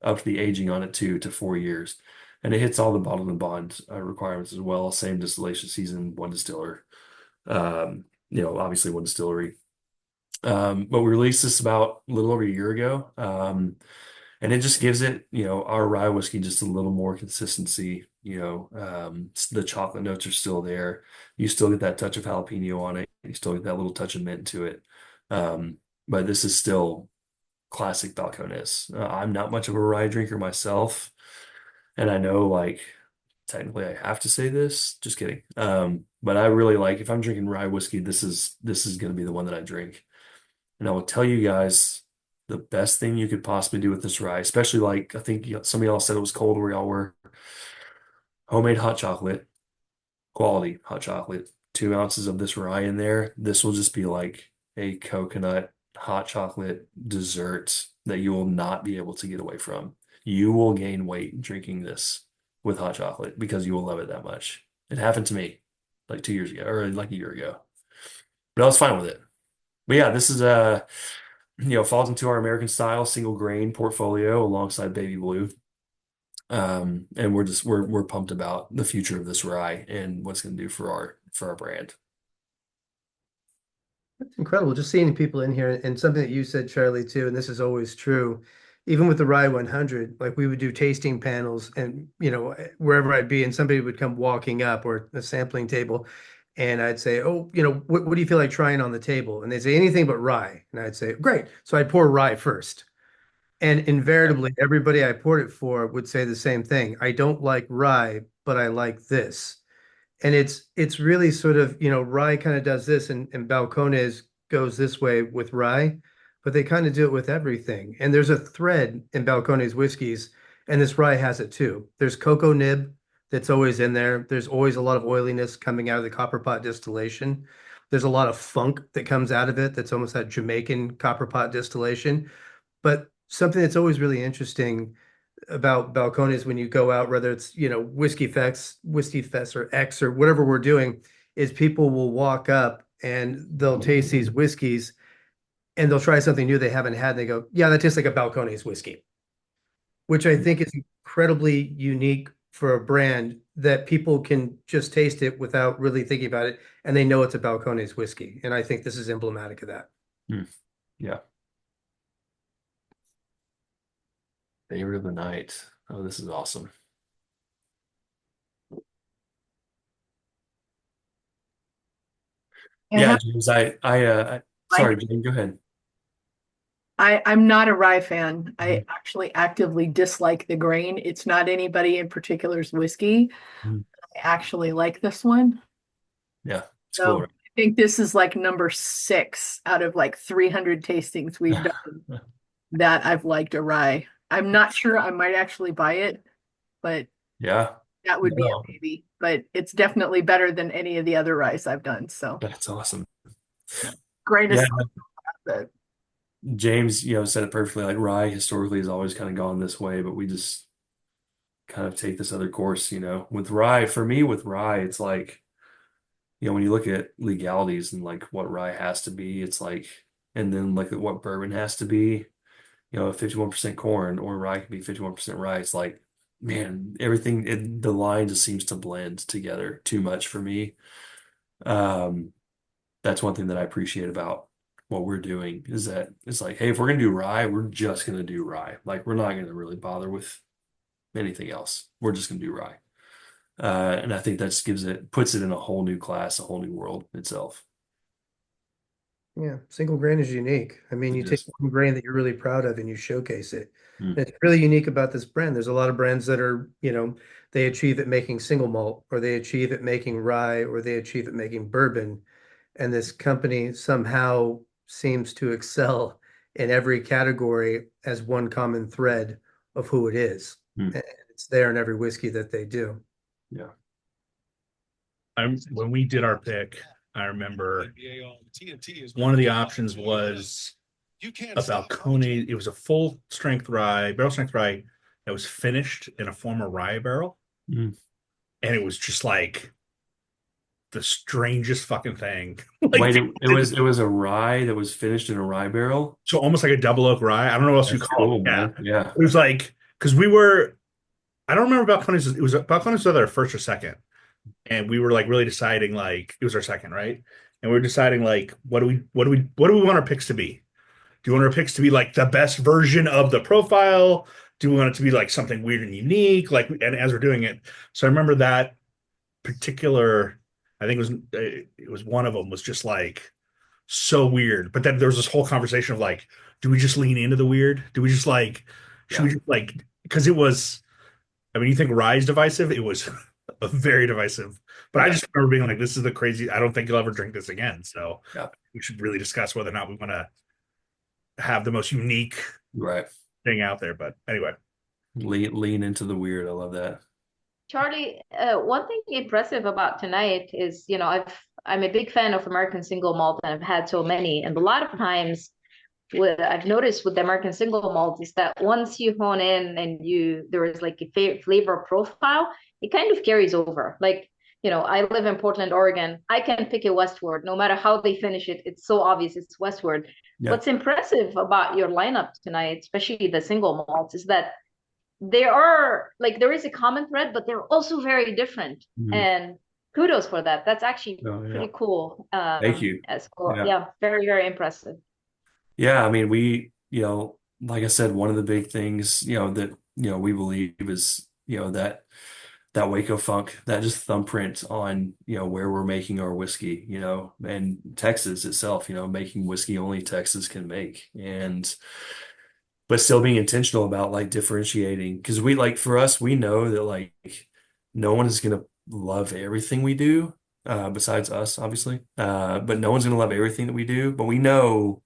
upped the aging on it too to 4 years. And it hits all the bottled and bond requirements as well. Same distillation season, one distiller. Obviously one distillery. But we released this about a little over a year ago. And it just gives it, our rye whiskey just a little more consistency. The chocolate notes are still there. You still get that touch of jalapeno on it. You still get that little touch of mint to it. But this is still classic Balcones. I'm not much of a rye drinker myself, and I know like technically I have to say this. Just kidding. But I really like if I'm drinking rye whiskey, this is going to be the one that I drink. And I will tell you guys the best thing you could possibly do with this rye, especially like I think some of y'all said it was cold where y'all were. Homemade hot chocolate, quality hot chocolate, 2 ounces of this rye in there. This will just be like a coconut hot chocolate dessert that you will not be able to get away from. You will gain weight drinking this with hot chocolate because you will love it that much. It happened to me like 2 years ago or like a year ago, but I was fine with it. But yeah, this is falls into our American style single grain portfolio alongside Baby Blue. And we're pumped about the future of this rye and what's going to do for our brand. It's incredible just seeing people in here and something that you said, Charlie, too, and this is always true. Even with the Rye 100, like we would do tasting panels and, wherever I'd be and somebody would come walking up or a sampling table and I'd say, oh, what do you feel like trying on the table? And they'd say anything but rye. And I'd say, great. So I'd pour rye first. And invariably, everybody I poured it for would say the same thing. I don't like rye, but I like this. And it's really sort of, rye kind of does this and Balcones goes this way with rye, but they kind of do it with everything. And there's a thread in Balcones whiskeys, and this rye has it too. There's cocoa nib that's always in there. There's always a lot of oiliness coming out of the copper pot distillation. There's a lot of funk that comes out of it that's almost that Jamaican copper pot distillation. But something that's always really interesting about Balcones when you go out, whether it's, Whiskey Fest or X or whatever we're doing, is people will walk up and they'll taste these whiskeys and they'll try something new they haven't had. And they go, yeah, that tastes like a Balcones whiskey, which I think is incredibly unique for a brand that people can just taste it without really thinking about it. And they know it's a Balcones whiskey. And I think this is emblematic of that. Yeah. Favorite of the night. Oh, this is awesome. Yeah, James, sorry, Jane, go ahead. I'm not a rye fan. I actually actively dislike the grain. It's not anybody in particular's whiskey. Mhm. I actually like this one. Yeah, it's So cool. think this is like number 6 out of like 300 tastings we've done that I've liked a rye. I'm not sure I might actually buy it, but Yeah. that would be a No, maybe. But it's definitely better than any of the other ryes I've done. So that's awesome. grain Yeah, is but James, said it perfectly. Like rye historically has always kind of gone this way, but we just kind of take this other course, With rye, for me, with rye, it's like, when you look at legalities and like what rye has to be, it's like, and then like what bourbon has to be, 51% corn or rye can be 51% rye. It's like, man, everything, the line just seems to blend together too much for me. Um, that's one thing that I appreciate about what we're doing is that it's like, hey, if we're gonna do rye, we're just gonna do rye. Like we're not gonna really bother with anything else. We're just gonna do rye. And I think that just puts it in a whole new class, a whole new world itself. Yeah, single grain is unique. I mean, you It take is. one grain that you're really proud of and you showcase it. Mm. And it's really unique about this brand. There's a lot of brands that are, they achieve at making single malt, or they achieve at making rye, or they achieve at making bourbon. And this company somehow seems to excel in every category as one common thread of who it is. Mm. And it's there in every whiskey that they do. Yeah. When we did our pick, I remember one of the options was a Balcone. It was a full strength rye, barrel strength rye that was finished in a former rye barrel. Mm. And it was just like the strangest fucking thing. Wait, it was a rye that was finished in a rye barrel. So almost like a double oak rye. I don't know what else you That's call cool, it. Yeah. man. Yeah. It was like because we were I don't remember Balcones. It was Balcones was either first or second. And we were like really deciding like it was our second, right? And we were deciding like what do we want our picks to be? Do you want our picks to be like the best version of the profile? Do we want it to be like something weird and unique? Like, and as we're doing it, so I remember that particular, I think it was one of them was just like so weird. But then there was this whole conversation of like, do we just lean into the weird? Do we just like, should Yeah. we just like, because it was, I mean, you think Rye's divisive? It was very divisive. But I Yeah. just remember being like, this is the crazy, I don't think you'll ever drink this again. So Yeah. we should really discuss whether or not we want to have the most unique Right. thing out there. But anyway, Lean into the weird. I love that. Charlie, one thing impressive about tonight is, I'm a big fan of American single malt and I've had so many. And a lot of times I've noticed with the American single malt is that once you hone in and there is like a flavor profile, it kind of carries over. Like, I live in Portland, Oregon. I can pick a Westward, no matter how they finish it. It's so obvious it's Westward. Yeah. What's impressive about your lineup tonight, especially the single malts, is that there is a common thread, but they're also very different. Mhm. And kudos for that. That's actually Oh, yeah. pretty cool. Thank you. Yeah. Yeah, very, very impressive. Yeah, I mean, like I said, one of the big things, that, we believe is, that Waco funk, that just thumbprint on, where we're making our whiskey, and Texas itself, making whiskey only Texas can make. But still being intentional about like differentiating. Because for us, we know that like no one is going to love everything we do, besides us, obviously. But no one's going to love everything that we do. But we know,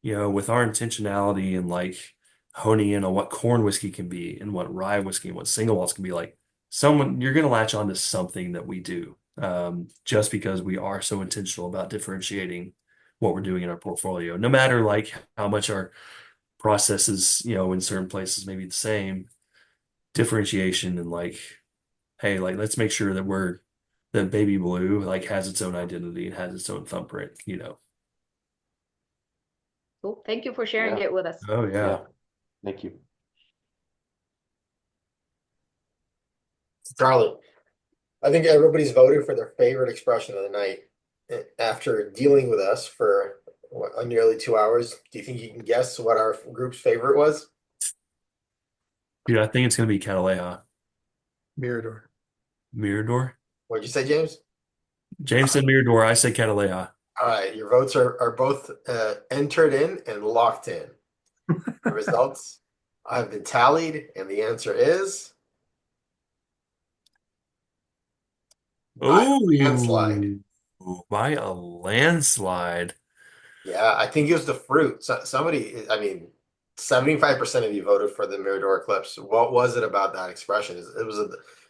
with our intentionality and like honing in on what corn whiskey can be and what rye whiskey and what single malts can be like, you're going to latch on to something that we do, just because we are so intentional about differentiating what we're doing in our portfolio, no matter like how much our processes, in certain places may be the same, differentiation and like, hey, like let's make sure that Baby Blue like has its own identity and has its own thumbprint. Cool. Thank you for sharing it with us. Oh yeah. Thank you. Charlie, I think everybody's voted for their favorite expression of the night. After dealing with us for nearly 2 hours, do you think you can guess what our group's favorite was? Dude, I think it's gonna be Cataleja. Mirador. Mirador. What'd you say, James? James said Mirador. I said Cataleja. All right, your votes are both entered in and locked in. The results have been tallied, and the answer is by a landslide. Ooh. Ooh, by a landslide. Yeah, I think it was the fruit. So, somebody, I mean, 75% of you voted for the Mirador Eclipse. What was it about that expression?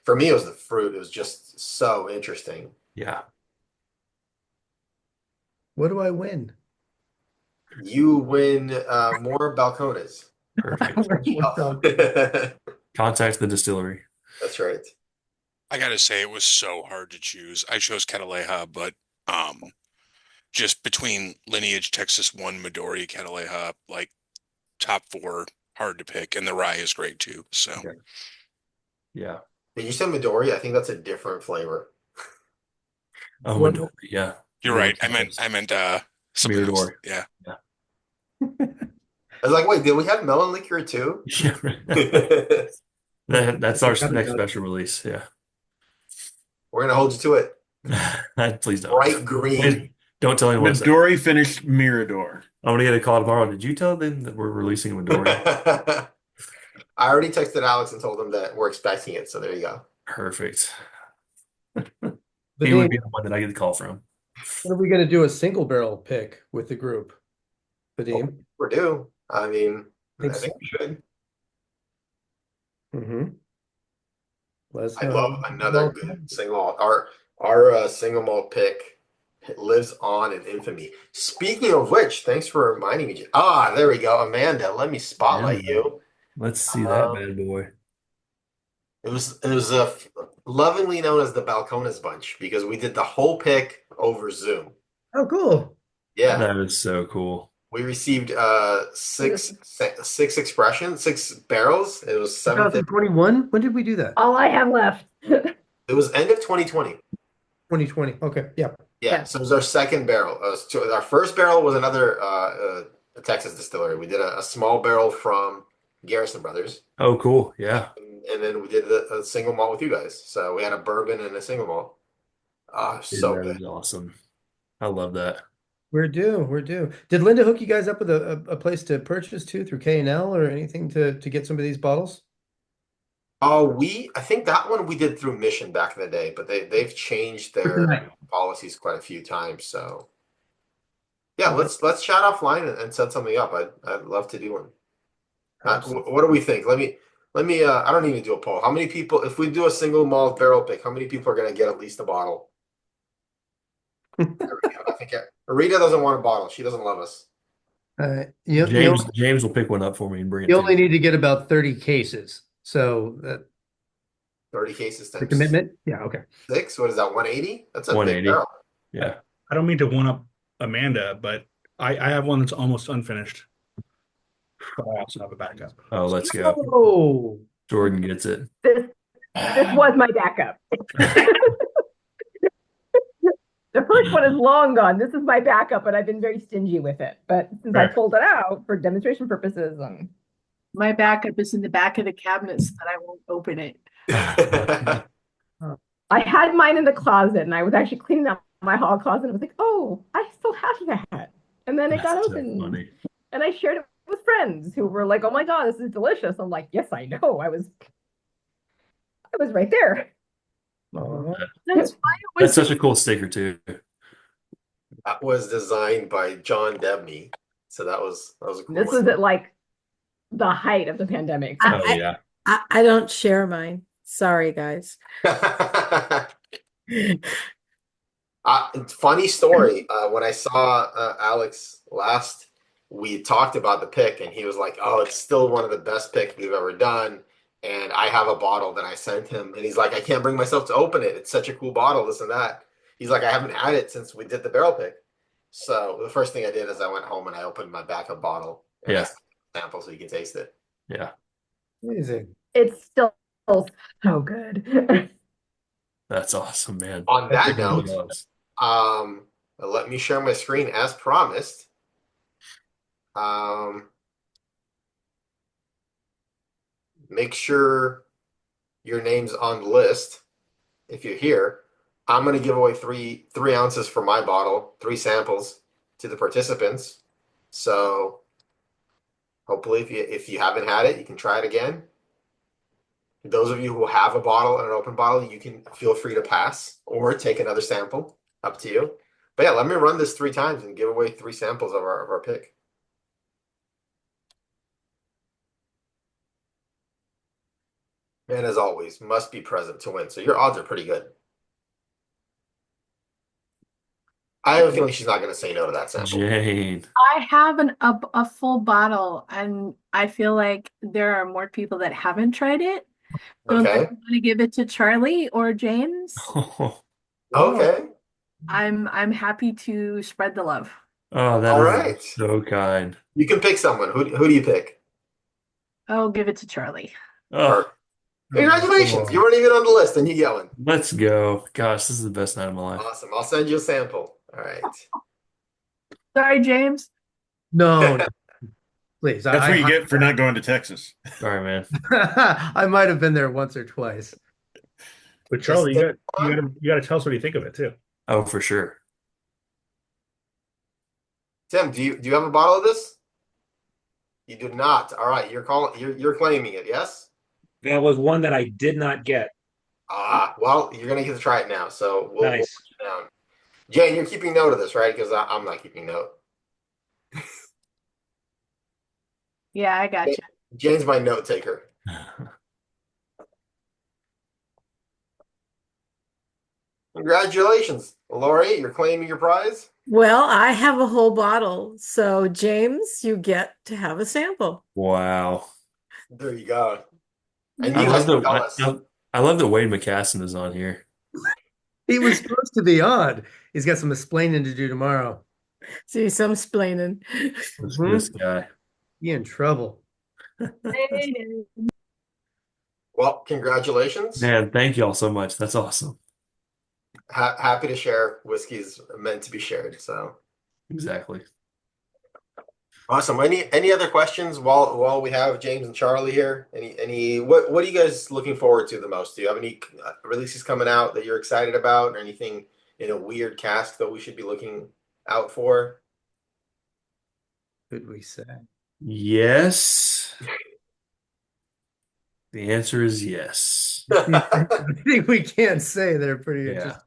For me, it was the fruit. It was just so interesting. Yeah, What do I win? You win more Balcones. perfect. Contact the distillery. That's right. I gotta say it was so hard to choose. I chose Cataleja, but um just between Lineage, Texas One, Midori, Cataleja, like top four, hard to pick, and the rye is great too. So Okay. Yeah. Did you say Midori? I think that's a different flavor. Oh, What Midori. Yeah. you're Very right. close. I meant something else. Mirador. Yeah. Yeah. I was like, wait, did we have melon liquor too? Yeah. That's our next special release. Yeah. We're gonna hold you to it. Please don't. Bright green. Please don't tell anyone. Midori finished Mirador. I'm gonna get a call tomorrow. Did you tell them that we're releasing Midori? I already texted Alex and told him that we're expecting it. So there you go. Perfect. But He would Dean, be the one that I get the call from. when are we going to do a single barrel pick with the group? Vadim? We're due. I mean, I Think think so? we should. Mm-hmm. Let's I know. love another good single malt. Our single malt pick lives on in infamy. Speaking of which, thanks for reminding me. Ah, there we go, Amanda. Let me spotlight And you. let's see that Um, bad boy. it was lovingly known as the Balcones bunch because we did the whole pick over Zoom. Oh, cool. Yeah, That is so cool. we received six barrels. It was 750. 2021? When did we do that? All I have left. It was end of 2020. 2020. Okay. Yeah. Yeah, Yeah. so it was our second barrel. Our first barrel was another Texas distillery. We did a small barrel from Garrison Brothers, Oh, cool. Yeah. and then we did a single malt with you guys. So we had a bourbon and a single malt. Dude, So that good. is awesome. I love that. We're due. We're due. Did Linda hook you guys up with a place to purchase to through K&L or anything to get some of these bottles? I think that one we did through Mission back in the day, but they've changed their Right. policies quite a few times. So yeah, let's chat offline and set something up. I'd love to do one. What do we think? Let me. I don't need to do a poll. How many people? If we do a single malt barrel pick, how many people are going to get at least a bottle? There we go. I think Rita doesn't want a bottle. She doesn't love us. James will pick one up for me and bring it You to only you. need to get about 30 cases. So 30 cases the times commitment? Yeah. Okay. six. What is that? 180? That's a big 180. barrel. Yeah. I don't mean to one up Amanda, but I have one that's almost unfinished. But I also have a backup. Oh, let's go. Oh, Jordan gets it. This was my backup. The first one is long gone. This is my backup, and I've been very stingy with it. But since I Right. pulled it out for demonstration purposes, My backup is in the back of the cabinet so that I won't open it. I had mine in the closet, and I was actually cleaning out my hall closet. And I was like, "Oh, I still have that." And then it got That's so open, funny. and I shared it with friends who were like, "Oh my God, this is delicious." I'm like, "Yes, I know. I was right there." That's why it That's was such a cool sticker too. That was designed by John Debney. So that was a cool This one. was at like the height of the pandemic. Oh yeah. I don't share mine. Sorry, guys. Funny story. When I saw Alex last, we talked about the pick, and he was like, "Oh, it's still one of the best picks we've ever done." And I have a bottle that I sent him, and he's like, "I can't bring myself to open it. It's such a cool bottle, this and that." He's like, "I haven't had it since we did the barrel pick." So the first thing I did is I went home and I opened my backup bottle and I Yeah. sample so you can taste it. Yeah. amazing. It's still so good. That's awesome, man. On that Everyone note, loves. let me share my screen as promised. Make sure your name's on the list if you're here. I'm going to give away three ounces for my bottle, 3 samples to the participants. So hopefully, if you haven't had it, you can try it again. Those of you who have a bottle and an open bottle, you can feel free to pass or take another sample. Up to you. But yeah, let me run this 3 times and give away 3 samples of our pick. And as always, must be present to win. So your odds are pretty good. I have a feeling she's not going to say no to that sample. Jane. I have a full bottle, and I feel like there are more people that haven't tried it. So unless Okay. you want to give it to Charlie or James, Whoa. Okay. I'm happy to spread the love. Oh, that All is right. so kind. You can pick someone. Who do you pick? I'll give it to Charlie. Oh, Perfect. Oh, Congratulations. You boy. weren't even on the list and you yelling. let's go. Gosh, this is the best night of my life. Awesome. I'll send you a sample. All right. Sorry, James. No, no, please. That's what you get for not going to Texas. Sorry, man. I might have been there once or twice. But Just Charlie, take you one. got you got to tell us what you think of it too. Oh, for sure. Tim, do you have a bottle of this? You do not. All right. You're claiming it, yes? That was one that I did not get. Ah, well, you're gonna get to try it now. So we'll put Nice. you down. Jane, you're keeping note of this, right? Because I'm not keeping note. Yeah, I got you. Jane's my note taker. Congratulations, Lori. You're claiming your prize. Well, I have a whole bottle. So, James, you get to have a sample. Wow. There you go. And I you love guys the can tell us. I love that Wade McCassin is on here. He was supposed to be on. He's got some explaining to do tomorrow. See, some splaining. This guy. He in trouble. Well, congratulations. Man, thank y'all so much. That's awesome. Happy to share. Whiskey's meant to be shared. So Exactly. awesome. Any other questions while we have James and Charlie here? Any what are you guys looking forward to the most? Do you have any releases coming out that you're excited about, or anything in a weird cask that we should be looking out for? Could we say? Yes. The answer is yes. I think we can say they're pretty Yeah. interesting.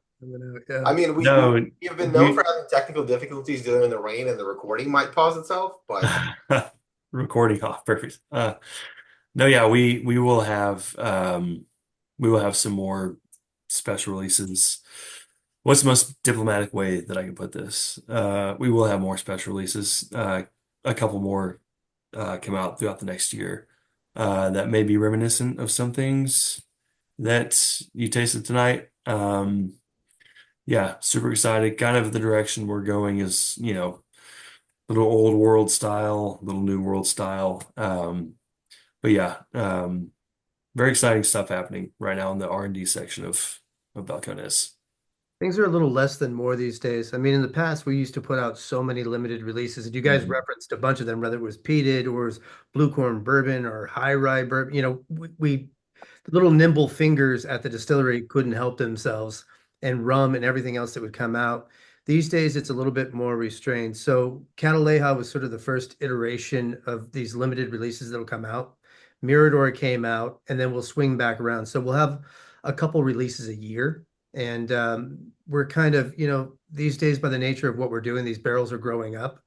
Yeah. I mean, No, we've been known you- for having technical difficulties during the rain, and the recording might pause itself, but recording off. Perfect. No, yeah, we will have some more special releases. What's the most diplomatic way that I can put this? We will have more special releases. A couple more come out throughout the next year that may be reminiscent of some things that you tasted tonight. Yeah, super excited. Kind of the direction we're going is, little old world style, little new world style. But yeah, very exciting stuff happening right now in the R&D section of Balcones. Things are a little less than more these days. I mean, in the past, we used to put out so many limited releases, and you guys referenced a bunch of them, whether it was peated or it was blue corn bourbon or high rye bourbon. The little nimble fingers at the distillery couldn't help themselves, and rum and everything else that would come out. These days, it's a little bit more restrained. So Cataleja was sort of the first iteration of these limited releases that'll come out. Mirador came out, and then we'll swing back around. So we'll have a couple releases a year. And we're kind of, these days, by the nature of what we're doing, these barrels are growing up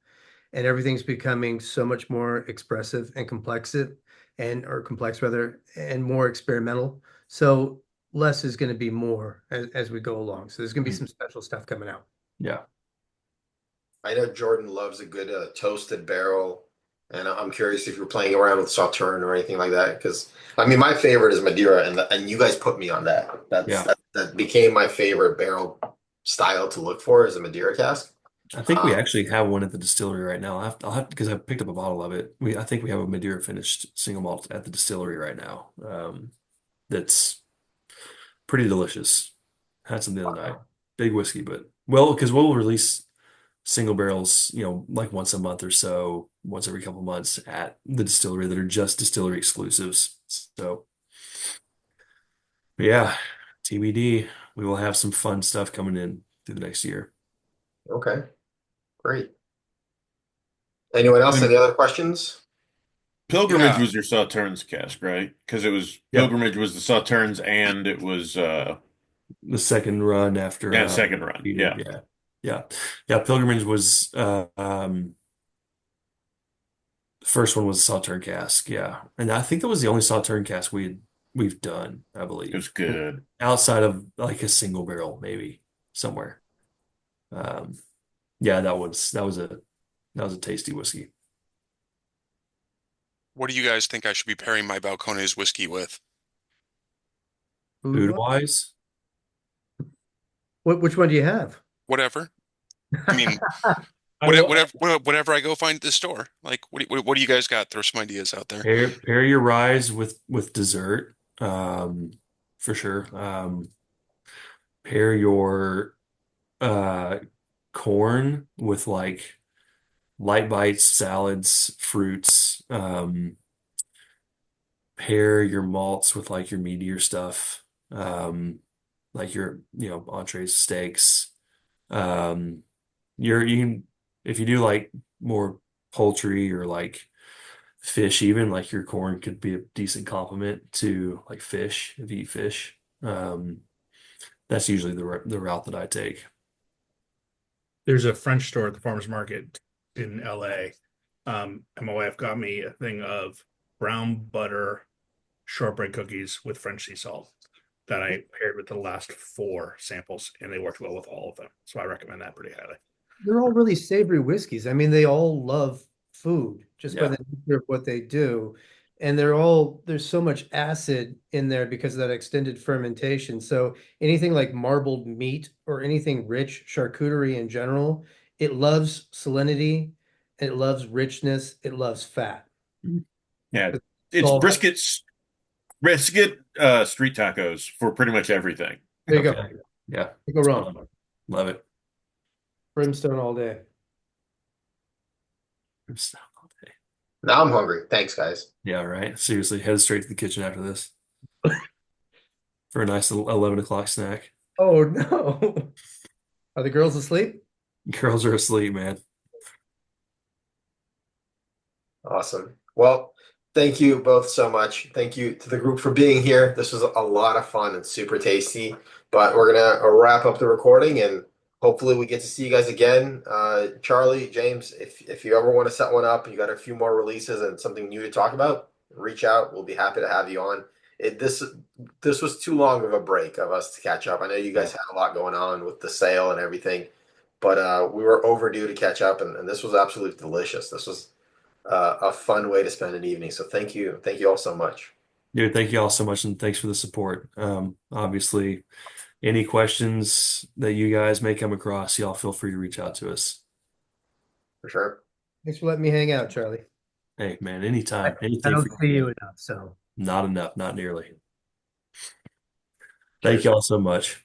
and everything's becoming so much more expressive and complex rather, and more experimental. So less is going to be more as we go along. So there's going to be some special stuff coming out. Yeah. I know Jordan loves a good toasted barrel, and I'm curious if you're playing around with Sauterne or anything like that. Because I mean, my favorite is Madeira, and you guys put me on that. Yeah. That became my favorite barrel style to look for is a Madeira cask. I think we actually have one at the distillery right now. I'll have because I picked up a bottle of it. I think we have a Madeira finished single malt at the distillery right now. That's pretty delicious. Had some the other night. Big whiskey, but because we'll release single barrels, like once a month or so, once every couple months at the distillery that are just distillery exclusives. So, but yeah, TBD. We will have some fun stuff coming in through the next year. Okay, great. Anyone else? Any other questions? Pilgrimage Yeah. was your Sauternes cask, right? Because it was Yeah. Pilgrimage was the Sauternes and it was the second run after Yeah, second run. Peter. Yeah. Yeah. Yeah. Yeah. Pilgrimage was the first one was a Sauterne cask. Yeah. And I think that was the only Sauterne cask we've done, I It was believe. good. Outside of like a single barrel, maybe somewhere. Um, yeah, that was a tasty whiskey. What do you guys think I should be pairing my Balcones whiskey with? Food Food one? wise, Which one do you have? Whatever. I mean, I will. whatever I go find at the store. Like, what do you guys got? Throw some ideas out there. pair your rye with dessert, for sure. Pair your uh corn with like light bites, salads, fruits. Pair your malts with like your meatier stuff, like your entrees, steaks. Um, you can if you do like more poultry or like fish, even like your corn could be a decent complement to like fish if you eat fish. That's usually the route that I take. There's a French store at the farmers market in LA. And my wife got me a thing of brown butter shortbread cookies with French sea salt that I paired with the last four samples, and they worked well with all of them. So I recommend that pretty highly. They're all really savory whiskeys. I mean, they all love food just by Yeah. the nature of what they do. And there's so much acid in there because of that extended fermentation. So anything like marbled meat or anything rich, charcuterie in general, it loves salinity, it loves richness, it loves fat. Yeah. It's It's all that. brisket, street tacos for pretty much everything. There you go. Okay. Yeah. You go Spot wrong. on. Love it. Brimstone all day. Now I'm hungry. Thanks, guys. Yeah, right. Seriously, head straight to the kitchen after this for a nice little 11 o'clock snack. Oh no. Are the girls asleep? Girls are asleep, man. Awesome. Well, thank you both so much. Thank you to the group for being here. This was a lot of fun and super tasty. But we're gonna wrap up the recording and hopefully we get to see you guys again. Charlie, James, if you ever want to set one up and you got a few more releases and something new to talk about, reach out. We'll be happy to have you on. This was too long of a break of us to catch up. I know you guys had a lot going on with the sale and everything, but we were overdue to catch up, and this was absolutely delicious. This was a fun way to spend an evening. So thank you all so much. Dude, thank you all so much and thanks for the support. Obviously, any questions that you guys may come across, y'all feel free to reach out to us. For sure. Thanks for letting me hang out, Charlie. Hey, man, I, anytime, I anything don't for see you. you enough, so Not enough, not nearly. Thank Cheers. y'all so much.